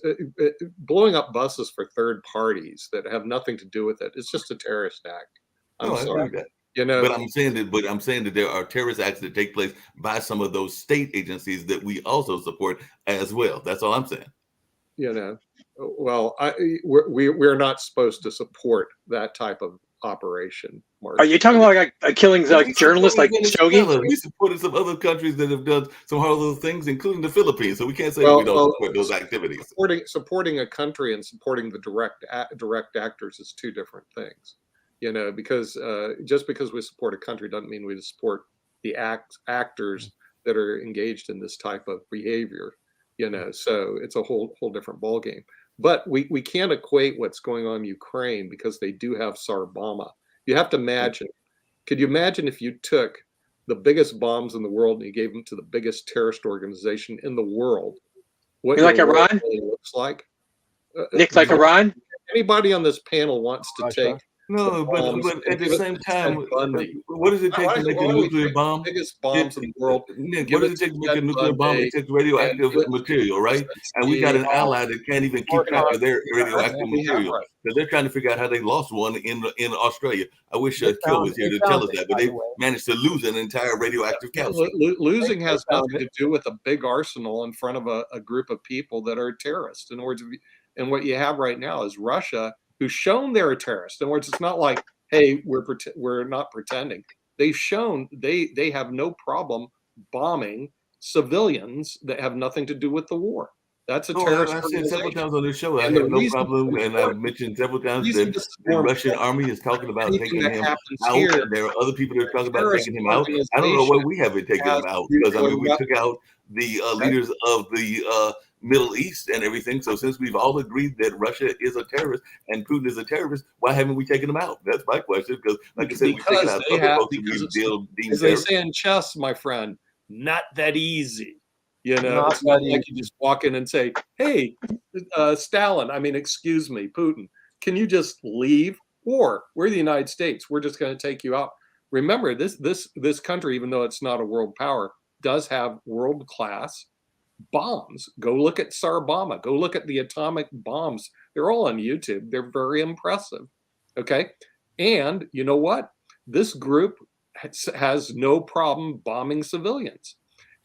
blowing up buses for third parties that have nothing to do with it, it's just a terrorist act. I'm No, I agree sorry. with that. You know, But I'm saying that there are terrorist acts that take place by some of those state agencies that we also support as well. That's all I'm saying. you know, well, we're not supposed to support that type of operation, Mark. Are you talking about like killings like We journalists like supported Khashoggi? Venezuela. We supported some other countries that have done some horrible things, including the Philippines. So we can't say we don't support those activities. Supporting a country and supporting the direct actors is two different things. You know, because just because we support a country doesn't mean we support the actors that are engaged in this type of behavior. You know, so it's a whole different ballgame. But we can't equate what's going on in Ukraine because they do have Tsar-Bomba. You have to imagine. Could you imagine if you took the biggest bombs in the world and you gave them to the biggest terrorist organization in the world? What You like your world Iran? really looks like? Nick, like Iran? Anybody on this panel wants to Russia. take No, but at the same time, what does it take to make a nuclear bomb? The biggest bombs in the world. Nick, what does it take to make a nuclear bomb? It takes radioactive material, right? And we got an ally that can't even keep track of their radioactive material. So they're trying to figure out how they lost one in Australia. I wish Kill was here to tell us that, but they managed to lose an entire radioactive calcium. Losing has nothing to do with a big arsenal in front of a group of people that are terrorists. In other words, and what you have right now is Russia, who's shown they're a terrorist. In other words, it's not like, hey, we're not pretending. They've shown they have no problem bombing civilians that have nothing to do with the war. That's a terrorist I said several times on this show, I And have the no reason- problem, and I've mentioned several times that the Russian army is talking about Anything taking that him happens out. here, And there are other people that are talking about terrorist taking him out. I don't know why we haven't taken him out, because I mean we took out the leaders of the Middle East and everything. So since we've all agreed that Russia is a terrorist and Putin is a terrorist, why haven't we taken him out? That's my question. Because like I said, we've taken out other folks who we've deemed as they terrorists. say in chess, my friend, not that easy. You know, Not it's not that like you just walk in and say, "Hey, Stalin, I mean, excuse me, Putin, can you just leave? Or we're the United States, we're just going to take you out." Remember, this country, even though it's not a world power, does have world-class bombs. Go look at Sarabama. Go look at the atomic bombs. They're all on YouTube. They're very impressive. Okay. And you know what? This group has no problem bombing civilians.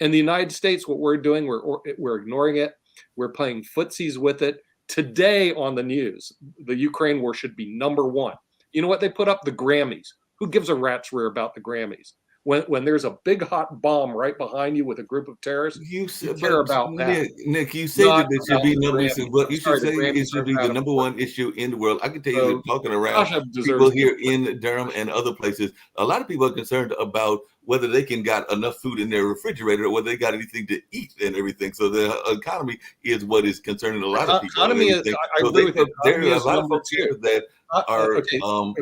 In the United States, what we're doing, we're ignoring it. We're playing footsies with it. Today on the news, the Ukraine war should be number one. You know what they put up? The Grammys. Who gives a rat's rear about the Grammys? When there's a big hot bomb right behind you with a group of terrorists, you care about that. Nick, you say that it should be number one. But you should say it should be the number one issue in the world. I can tell you, talking around people here in Durham and other places, a lot of people are concerned about whether they can got enough food in their refrigerator or whether they got anything to eat and everything. So the economy is what is concerning a lot of people. Economy is, I agree with you. There are a lot of folks here that are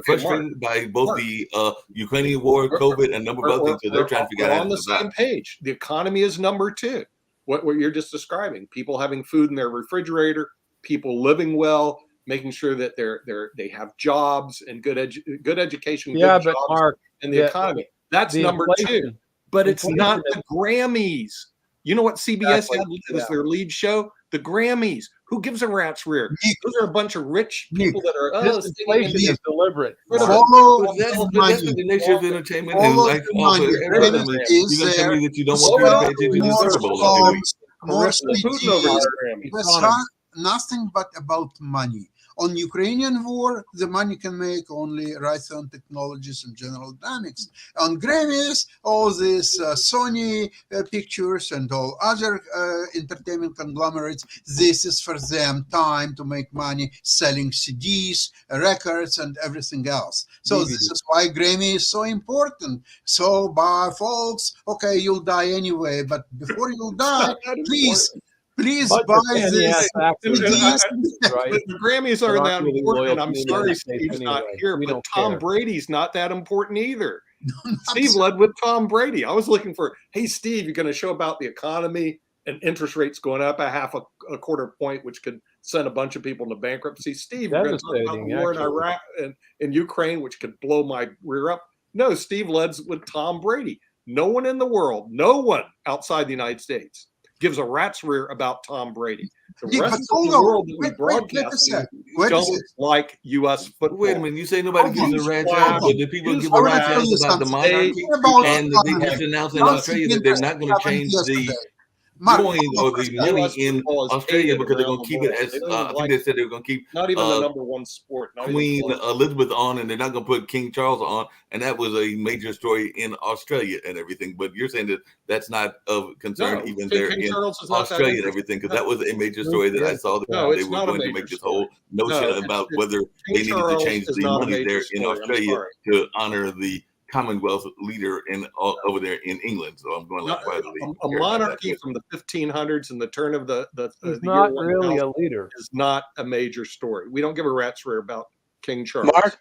frustrated by both the Ukrainian war, COVID, and a number of other things. So they're trying to figure out how to on the same page. The economy is number two. What you're just describing: people having food in their refrigerator, people living well, making sure that they have jobs and good education. Yeah, good but jobs Mark, in the economy. That's number two. But it's not the Grammys. You know what CBS had as their lead show? The Grammys. Who gives a rat's rear? Those are a bunch of rich people that are this inflation is deliberate. Follow that's money. the nature of entertainment. And Follow like, the money. you're going to tell me that you don't want to pay attention to the More Super Bowl every week. songs, more Putin over speeches. the Grammys. It's not nothing but about money. On Ukrainian war, the money can make only Raytheon Technologies and General Dynamics. On Grammys, all these Sony pictures and all other entertainment conglomerates, this is for them time to make money selling CDs, records, and everything else. So this is why Grammy is so important. So, folks, okay, you'll die anyway, but before you die, please buy this. The Grammys aren't that important. I'm sorry Steve's not here, but Tom Brady's not that important either. Steve led with Tom Brady. I was looking for, hey, Steve, you're going to show about the economy and interest rates going up a quarter point, which could send a bunch of people into bankruptcy. Steve, you're going to talk about the war in Iraq and in Ukraine, which could blow my rear up. No, Steve led with Tom Brady. No one in the world, no one outside the United States gives a rat's rear about Tom Brady. The rest of the world that we broadcast don't like U.S. football. Wait a minute, you say nobody gives a rat's rear, but the people give a rat's rear about the monarchy, and they just announced in Australia that they're not going to change the coin or the money in Australia because they're going to keep it as I think they said they were going to keep not even the number one sport. Queen Elizabeth on, and they're not going to put King Charles on, and that was a major story in Australia and everything. But you're saying that that's not of concern even there in Australia and everything, because that was a major story that I saw that they were going to make this whole notion about whether they needed to change the money there in Australia to honor the Commonwealth leader over there in England. So I'm going like a monarchy from the 1500s and the turn of the not really a leader is not a major story. We don't give a rat's rear about King Charles. Mark,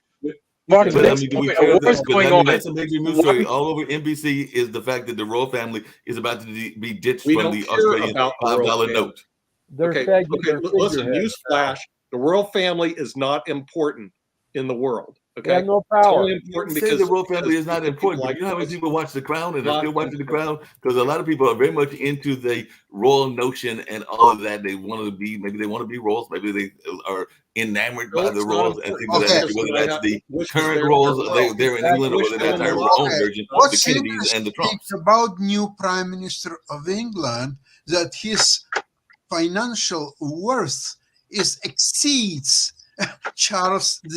but I mean, what's going on? That's a major news story all over NBC is the fact that the royal family is about to be ditched from the Australian $5 note. Okay, listen, newsflash: the royal family is not important in the world. Okay, no power. It's only important because the royal family is not important. Like, you know how many people watch The Crown and are still watching The Crown? Because a lot of people are very much into the royal notion and all of that. They want to be, maybe they want to be royals, maybe they are enamored by the royals and things like that. Whether that's the current royals, they're in England, or whether that's our own version, the Kennedys and the Trumps. About new Prime Minister of England, that his financial worth exceeds Charles III.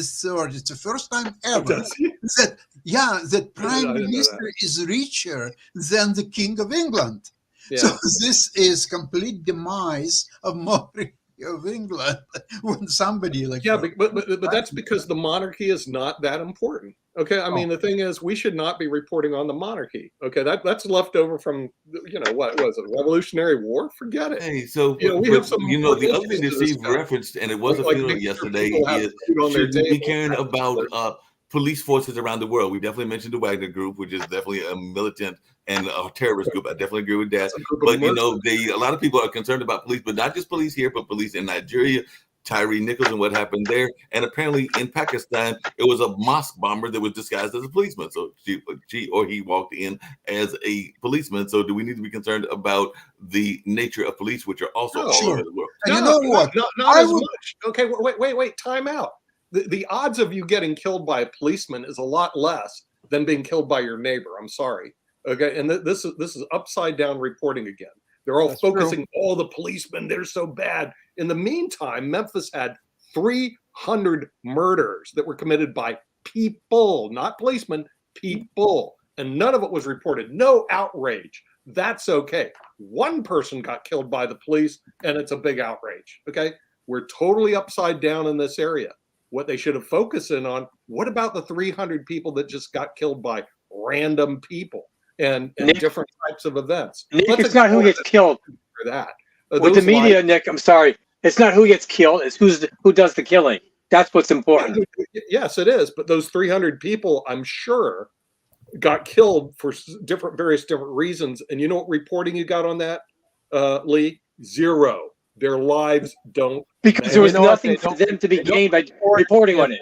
It's the first time ever that Prime Minister is richer than the King of England. Yeah. So this is complete demise of monarchy of England when somebody like but that's because the monarchy is not that important. Okay, I mean the thing is we should not be reporting on the monarchy. Okay, that's left over from what was it, Revolutionary War? Forget it. Hey, so we have some. The other thing that Steve referenced, and it was a funeral yesterday, is should we be caring about police forces around the world? We definitely mentioned the Wagner Group, which is definitely a militant and a terrorist group. I definitely agree with that. But a lot of people are concerned about police, but not just police here, but police in Nigeria, Tyree Nichols and what happened there. And apparently in Pakistan, it was a mosque bomber that was disguised as a policeman. So she or he walked in as a policeman. So do we need to be concerned about the nature of police, which are also all Sure. over the world? And you know what? Not I as would- much. Okay, wait. Time out. The odds of you getting killed by a policeman is a lot less than being killed by your neighbor. I'm sorry. Okay, and this is upside down reporting again. They're all That's focusing, oh, the policemen, they're so bad. In the meantime, Memphis had 300 murders that were committed by people, not policemen, people. And none of it was reported. No outrage. That's okay. One person got killed by the police, and it's a big outrage. Okay, we're totally upside down in this area. What they should have focused in on, what about the 300 people that just got killed by random people and Nick- different types of events? Nick, Let's it's not who ignore gets killed. for that. With the Those media, lives- Nick, I'm sorry. It's not who gets killed. It's who does the killing. That's what's important. Yes, it is. But those 300 people, I'm sure, got killed for various different reasons. And you know what reporting you got on that, Lee? Zero. Their lives don't. Because there You was know what? nothing They for don't- them to be they don't gained by report- reporting on it.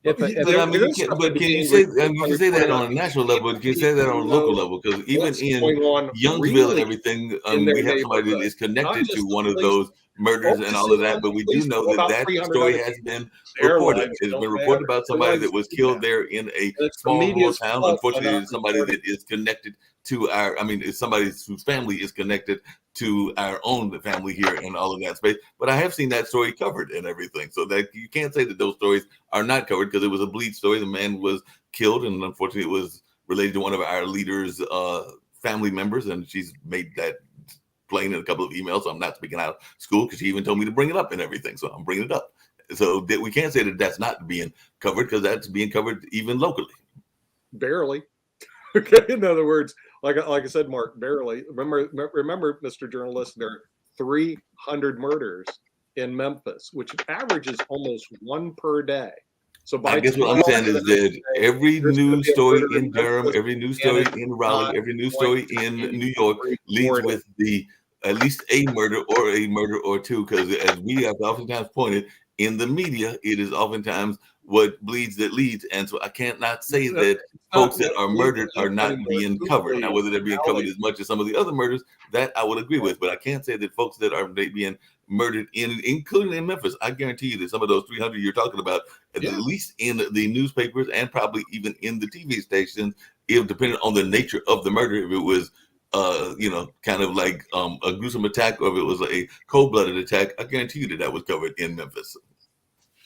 If, But if, But I mean, there you is can, stuff but that can you being say? reported I mean, you can say that on on a national level. You can say that on a local level because even what's in going on Youngsville really and everything, in their we have somebody that neighborhood. is connected Not just to the one of police. those murders and all of Focusing on that. But we the do police, know what that about that 300 story other has people? been Their reported. lives It's don't been reported matter. about Their somebody lives that was do killed matter. there in a And it's the small rural media's town. fault by Unfortunately, not it's somebody reporting. that is connected to our. I mean, it's somebody whose family is connected to our own family here in all of that space. But I have seen that story covered and everything, so that you can't say that those stories are not covered because it was a bleed story. The man was killed, and unfortunately, it was related to one of our leaders' family members, and she's made that plain in a couple of emails. So I'm not speaking out of school because she even told me to bring it up and everything. So I'm bringing it up. So that we can't say that that's not being covered because that's being covered even locally. Barely. Okay. In other words, like I said, Mark, barely. Remember, Mr. Journalist, there are 300 murders in Memphis, which averages almost one per day. So by I guess what I'm the saying time is that every there's gonna news be a story murder in in Durham, Memphis, every news and story it's in Raleigh, not every news going story to in be New York leads reported. with the at least a murder or two. Because as we have oftentimes pointed in the media, it is oftentimes what bleeds that leads. And so I can't not say It's that not folks that what are bleeds murdered that are leads not anymore. being Who covered. Now, bleeds? whether they're being covered Raleigh. as much as some of the other murders, that I would agree with. But I can't say that folks that are being murdered including in Memphis, I guarantee you that some of those 300 you're talking about, at Yeah. least in the newspapers and probably even in the TV stations, if depending on the nature of the murder, if it was kind of like a gruesome attack or if it was a cold-blooded attack, I guarantee you that was covered in Memphis.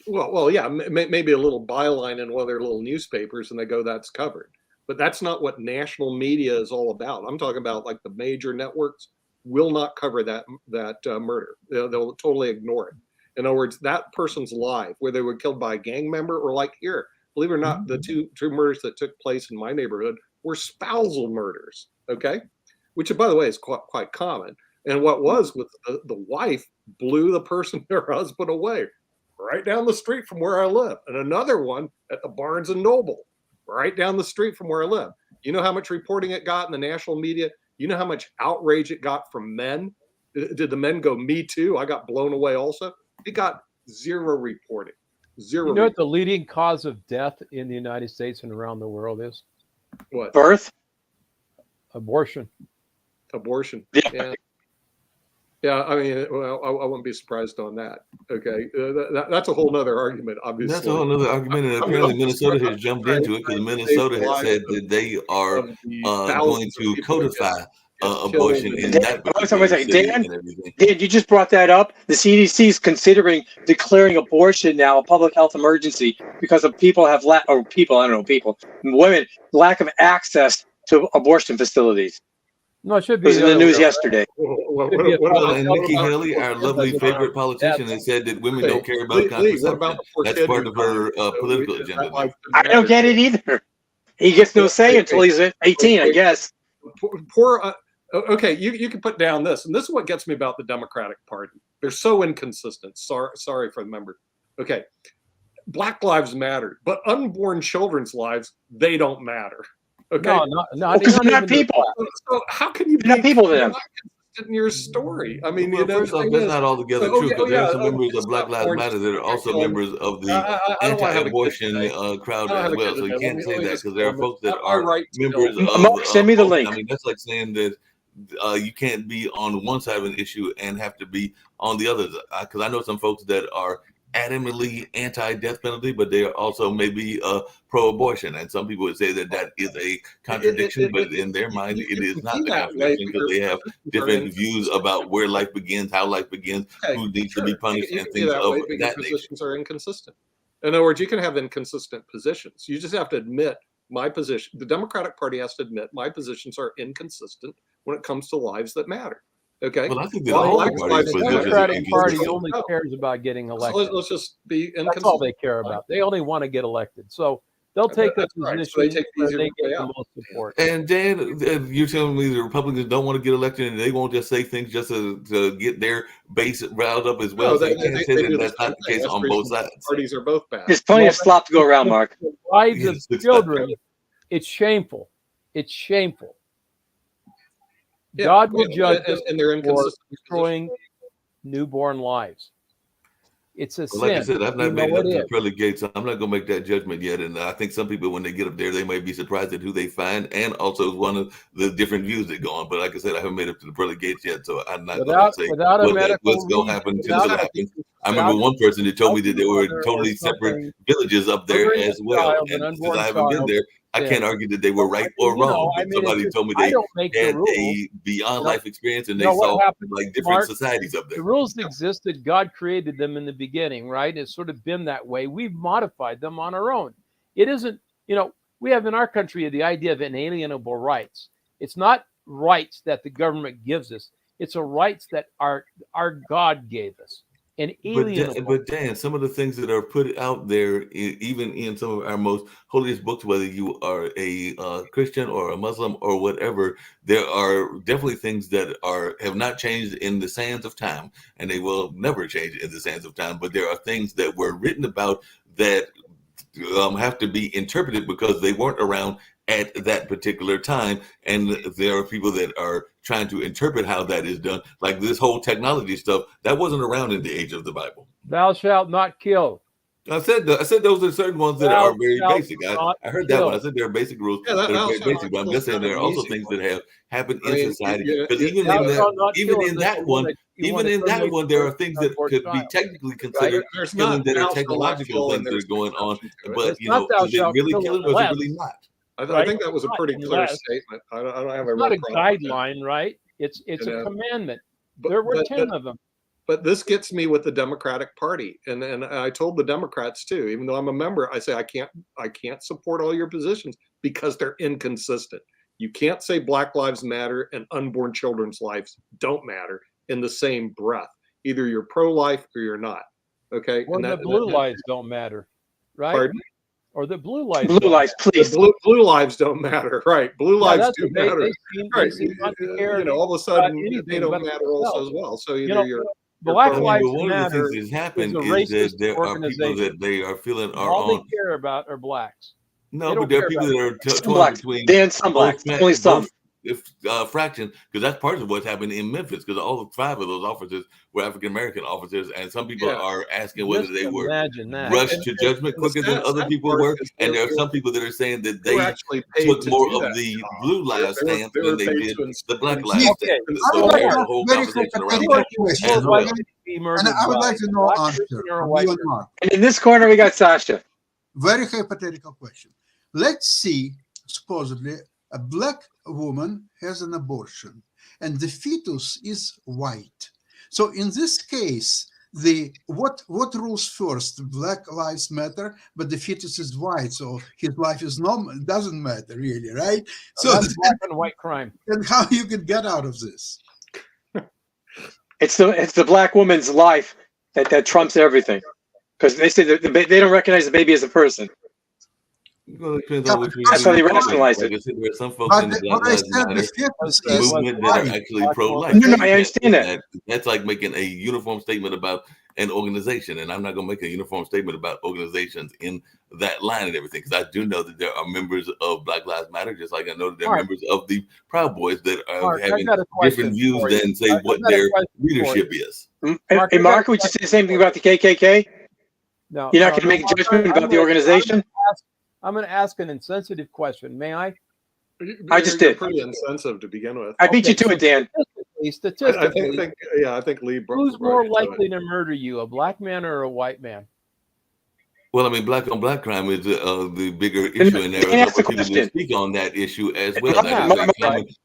Well, yeah, maybe a little byline in one of their little newspapers, and they go, "That's covered." But that's not what national media is all about. I'm talking about like the major networks will not cover that murder. They'll totally ignore it. In other words, that person's life, where they were killed by a gang member or like here, believe it or not, the two murders that took place in my neighborhood were spousal murders. Okay, which by the way is quite common. And what was with the wife blew the person, her husband, away right down the street from where I live, and another one at the Barnes and Noble right down the street from where I live. You know how much reporting it got in the national media? You know how much outrage it got from men? Did the men go, "Me too"? I got blown away also. It got zero reporting. Zero. you know what the leading cause of death in the United States and around the world is? What? Birth? Abortion. Abortion. Yeah. Yeah. Yeah, I mean, well, I wouldn't be surprised on that. Okay, that's a whole nother argument, obviously. That's a whole other argument, and apparently Minnesota has jumped into it because Minnesota has said that they are Of the going thousands of to people that codify get abortion killed in in- that Wait a particular second, city Dan? and everything. Dan, you just brought that up. The CDC is considering declaring abortion now a public health emergency because of women lack of access to abortion facilities. No, it should It be was in the other news way. yesterday. What Should be a about- Well, and What Nikki about- Haley, our lovely favorite politician, has said that women don't care about Lee, what contraception. about the poor That's kid part who of her died? So political is that agenda. life I don't get it either. He gets no say until he's 18, I guess. Okay, you can put down this, and this is what gets me about the Democratic Party. They're so inconsistent. Sorry for the members. Okay, Black lives matter, but unborn children's lives, they don't matter. Okay, No, Because they're not even the- people. so how can you They're not people to them. not inconsistent in your story. I mean, Well, you know, first the off, thing that's is, not altogether oh true yeah, because there are some okay, members of it's Black not Lives porn. Matter that are also Kill 'em. members of the I don't want to have a kid anti-abortion today. crowd I don't as have a well. kid So you today. can't say Let me that just because there are folks that have my are right to kill members 'em. of Mark, send me the both. link. I mean, that's like saying that you can't be on one side of an issue and have to be on the other. Because I know some folks that are adamantly anti-death penalty, but they are also maybe pro-abortion, and some people would say that that is a contradiction. But in their mind, it You is can not be a that way, contradiction but because your they have positions are different views inconsistent. about where life begins, how life begins, Okay, who needs to sure. be punished, You and can be things that of way, but your that nature. positions are inconsistent. In other words, you can have inconsistent positions. You just have to admit my position. The Democratic Party has to admit my positions are inconsistent when it comes to lives that matter. Okay. Well, I think that Well, all Well, the Black parties' Lives the Matter positions are Democratic Party inconsistent. only cares about getting So elected. let's just be That's all inconsistent. they care about. They only want to get elected. So they'll take a That's right. So they position take the where easy they way get the out. most support. And Dan, you're telling me the Republicans don't want to get elected and they won't just say things just to get their base riled up as well. No, So you can't say they that do the that's same not the thing. case That's the on both reason sides. parties are both bad. There's plenty of slop to go around, Mark. The lives of Yes, it's children, it's shameful. It's shameful. Yeah, God will well, judge us and they're for inconsistent. destroying newborn lives. It's a Well, like I sin. said, I've You not made know it up it to the is. pearly gates. So I'm not going to make that judgment yet. And I think some people, when they get up there, they might be surprised at who they find and also one of the different views that go on. But like I said, I haven't made it to the pearly gates yet. So I'm not going to say Without a medical what's going to reason, happen without until it a- happens. I without remember one person that told me that there were mother or totally separate something, villages up there murdering as a well. child, an And since unborn I haven't been child, there, I sin. can't argue that they were right I mean, or wrong. But it's somebody just, told me I they don't make the had rules. a beyond know- life experience and you they know what saw happened, like different Mark? societies up there. The rules existed. God created them in the beginning, right? It's sort of been that way. We've modified them on our own. It isn't, we have in our country the idea of inalienable rights. It's not rights that the government gives us. It's a rights that our God gave us. Inalienable. But Dan, some of the things that are put out there, even in some of our most holiest books, whether you are a Christian or a Muslim or whatever, there are definitely things that have not changed in the sands of time, and they will never change in the sands of time. But there are things that were written about that have to be interpreted because they weren't around at that particular time, and there are people that are trying to interpret how that is done. Like this whole technology stuff that wasn't around in the age of the Bible. Thou shalt not kill. I said those are certain ones that Thou are very shalt basic. not I heard that kill. one. I said there are basic rules Yeah, that are that very sounds basic, but I'm like just saying there are an also easy things one. that have happened I in mean, society. you- Because you- even Thou in that, shalt not even kill in is that the one, that you even want to in that terminate one, there are the things that unborn could be child. technically considered There's killing not that are thou shalt not technological kill, things and that are there's going on. exception to it. But It's not thou is it shalt really kill killing or is it unless, really not? I right? think that was a Not pretty clear unless. statement. I don't have It's a not real a problem with that. guideline, right? It's You a know, commandment. But, There were but, 10 but, of them. but this gets me with the Democratic Party, and I told the Democrats too. Even though I'm a member, I say I can't support all your positions because they're inconsistent. You can't say Black Lives Matter and unborn children's lives don't matter in the same breath. Either you're pro-life or you're not. Okay. Or the blue lives don't matter, right? Pardon? Or the blue lights. Blue don't lights, matter. please. Blue lives don't matter, right? Blue Yeah, lives that's do what they matter, seem, right? they seem not to care. All of a sudden anything they don't but matter also themselves. as well. So either You know, you're Black I mean, Lives but one of the Matter things that's is happened a is racist that there are people organization. that they are feeling And are all they on. care about are blacks. No, They but don't there are care people about that are Some torn blacks. between Dan, some blacks. Only some. fractions, because that's part of what's happened in Memphis. Because all 5 of those officers were African American officers, and some people Yeah. are asking whether Just they were imagine that. rushed to judgment And the quicker than other sad people part were, is and they there are were- some people that are saying that they were they actually paid took to more do of that the job. blue lives They were- stance they than were they paid did to the black install- lives Okay. stance. I So would like there's to a ask whole very conversation around hypothetical that question. as More well. likely to be And murdered I would by like to a know black answer person or a from white you and person. Mark. And in this corner, we got Sasha. Very hypothetical question. Let's see, supposedly, a black woman has an abortion and the fetus is white. So in this case, what rules first? Black lives matter, but the fetus is white, so his life doesn't matter really, right? So That's black and white crime. then how you can get out of this? It's the black woman's life that trumps everything, because they say that they don't recognize the baby as a person. Well, it depends Yeah, on but which way That's how they you're going. rationalize Like it. I said, there are some folks But in the Black what I Lives said, the Matter fitness Was, is movement that are right. actually Black pro-life. woman. No, So no, you I can't understand say that. that's like making a uniform statement about an organization, and I'm not going to make a uniform statement about organizations in that line and everything, because I do know that there are members of Black Lives Matter, just like I know that there are Mark, members of the Proud Boys that are Mark, I having got a different question views for you. than say I've what got a their question for you. leadership is. And, Mark, and I got a Mark, would you say question the same thing for you. about the KKK? No, You're not no, going to no, make a Mark, judgment about the organization? I'm going to ask an insensitive question. May I? I just You're did. pretty insensitive to begin with. I beat you to so it, Dan. Statistically, I think Lee brought who's more you to it. likely to murder you, a black man or a white man? Well, I mean, black on black crime is the bigger And issue, and there Dan are asked the other people that question. speak on that issue as And well. Mark, That is Mark, a Mark,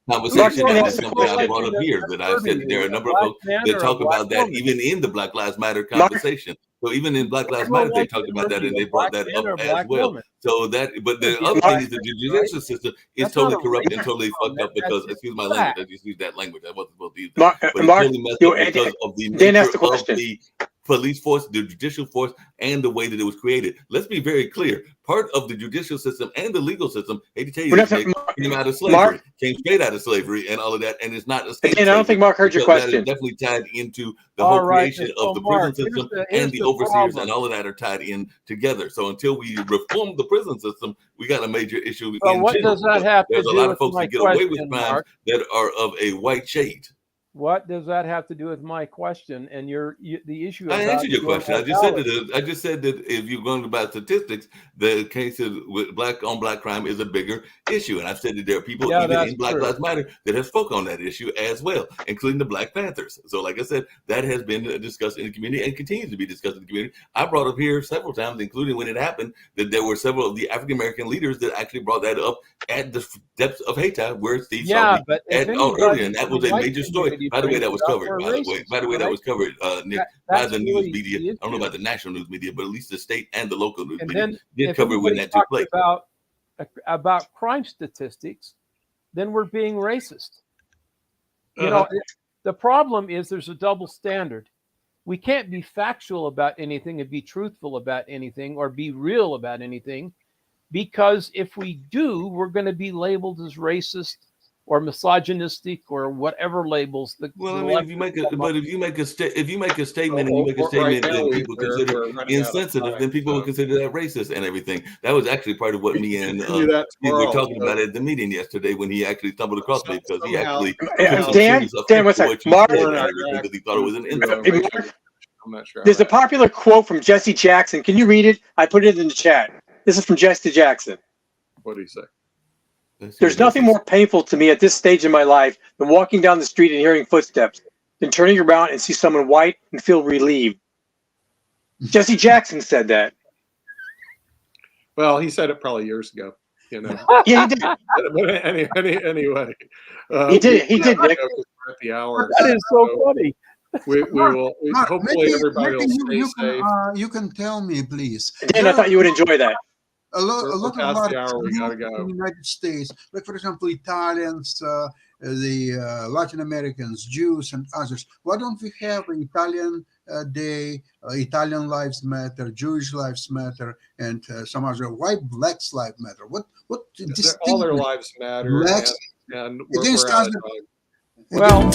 common Who's conversation, Dan more and asked it's the likely something I question. brought up here. That I murder said that there you, are a a number of black folks man that or a talk black about that woman? even in the Black Lives Matter Mark, conversation. So even in Black Who's Lives more Matter, they likely talked to about murder that, you, and a they brought black that man up or a as black well. woman? So that, but Would the be other black thing is the man, right? judicial system is That's not totally a corrupt and race totally fucked comment. up That's because, just excuse my language, fact. I just used that language. I wasn't supposed to use that, Mark, but it's Mark, totally messed you, up because of the Dan nature asked the of question. the police force, the judicial force, and the way that it was created. Let's be very clear. Part of the judicial system and the legal system, hate to tell you We're this, not Nick, talking, came out of Mark, slavery, came straight out of slavery and all of that, and it's not a state Dan, I don't think slavery, Mark heard your because that is question. definitely tied into the All whole right. creation So of the prison Mark, system and here's the the overseers problem. and all of that are tied in together. So until we reform the prison system, we got a major issue So in what general. does that have to There's a do lot with of folks my that get away with question, crimes Mark? that are of a white shade. What does that have to do with my question and the issue I about answered your your question. I just said mortality? that. I just said that if you're going about statistics, the cases with black on black crime is a bigger issue, and I've said that there are people Yeah, even that's in Black true. Lives Matter that have spoke on that issue as well, including the Black Panthers. So, like I said, that has been discussed in the community and continues to be discussed in the community. I brought up here several times, including when it happened, that there were several of the African American leaders that actually brought that up at the depths of Haiti, where Steve Yeah, Salty but if had earlier, anybody and that in the was a white major story. community By the way, brings that it was up, covered. we're By the way, racist, that right? was covered, Nick, by That's the news really media. the I don't know issue. about the national news media, but at least the state and the local news And media then did if cover when anybody that took talks place. about crime statistics, then we're being racist. You Uh-huh. know, the problem is there's a double standard. We can't be factual about anything and be truthful about anything or be real about anything, because if we do, we're going to be labeled as racist or misogynistic or whatever labels the Well, I mean, if you make a, but if you make a statement and you make a Right statement now, that people consider we're running out of insensitive, time, then people will so consider that racist and everything. That was actually part of what we me can and continue that Steve were tomorrow. talking So, about at the meeting yesterday when he actually stumbled across me because he somehow, actually And took some Dan, serious Dan, offense one to sec. what you Mark, said Warren and and I everything are because he thought it was an to insult. Hey, reach Mark, out. I'm not sure. there's how a popular quote from Jesse Jackson. Can you read it? I put it in the chat. This is from Jesse Jackson. What do you say? Let's see There's what that nothing says. more painful to me at this stage in my life than walking down the street and hearing footsteps, then turning around and see someone white and feel relieved. Jesse Jackson said that. Well, he said it probably years ago. You know. Yeah, he did. But anyway, He did. He we did, have to Nick. go 'cause we're at the hour. That is so funny. Mark, Hopefully everybody will stay you safe. you can tell me, please. Dan, I thought you would enjoy that. A lot We're of past the artists hour. We gotta in go. the United States, like for example, Italians, the Latin Americans, Jews, and others. Why don't we have an Italian Day, Italian Lives Matter, Jewish Lives Matter, and some other? Why Blacks Lives Matter? What All their lives matter, Blacks and against we're out other- of time. Well,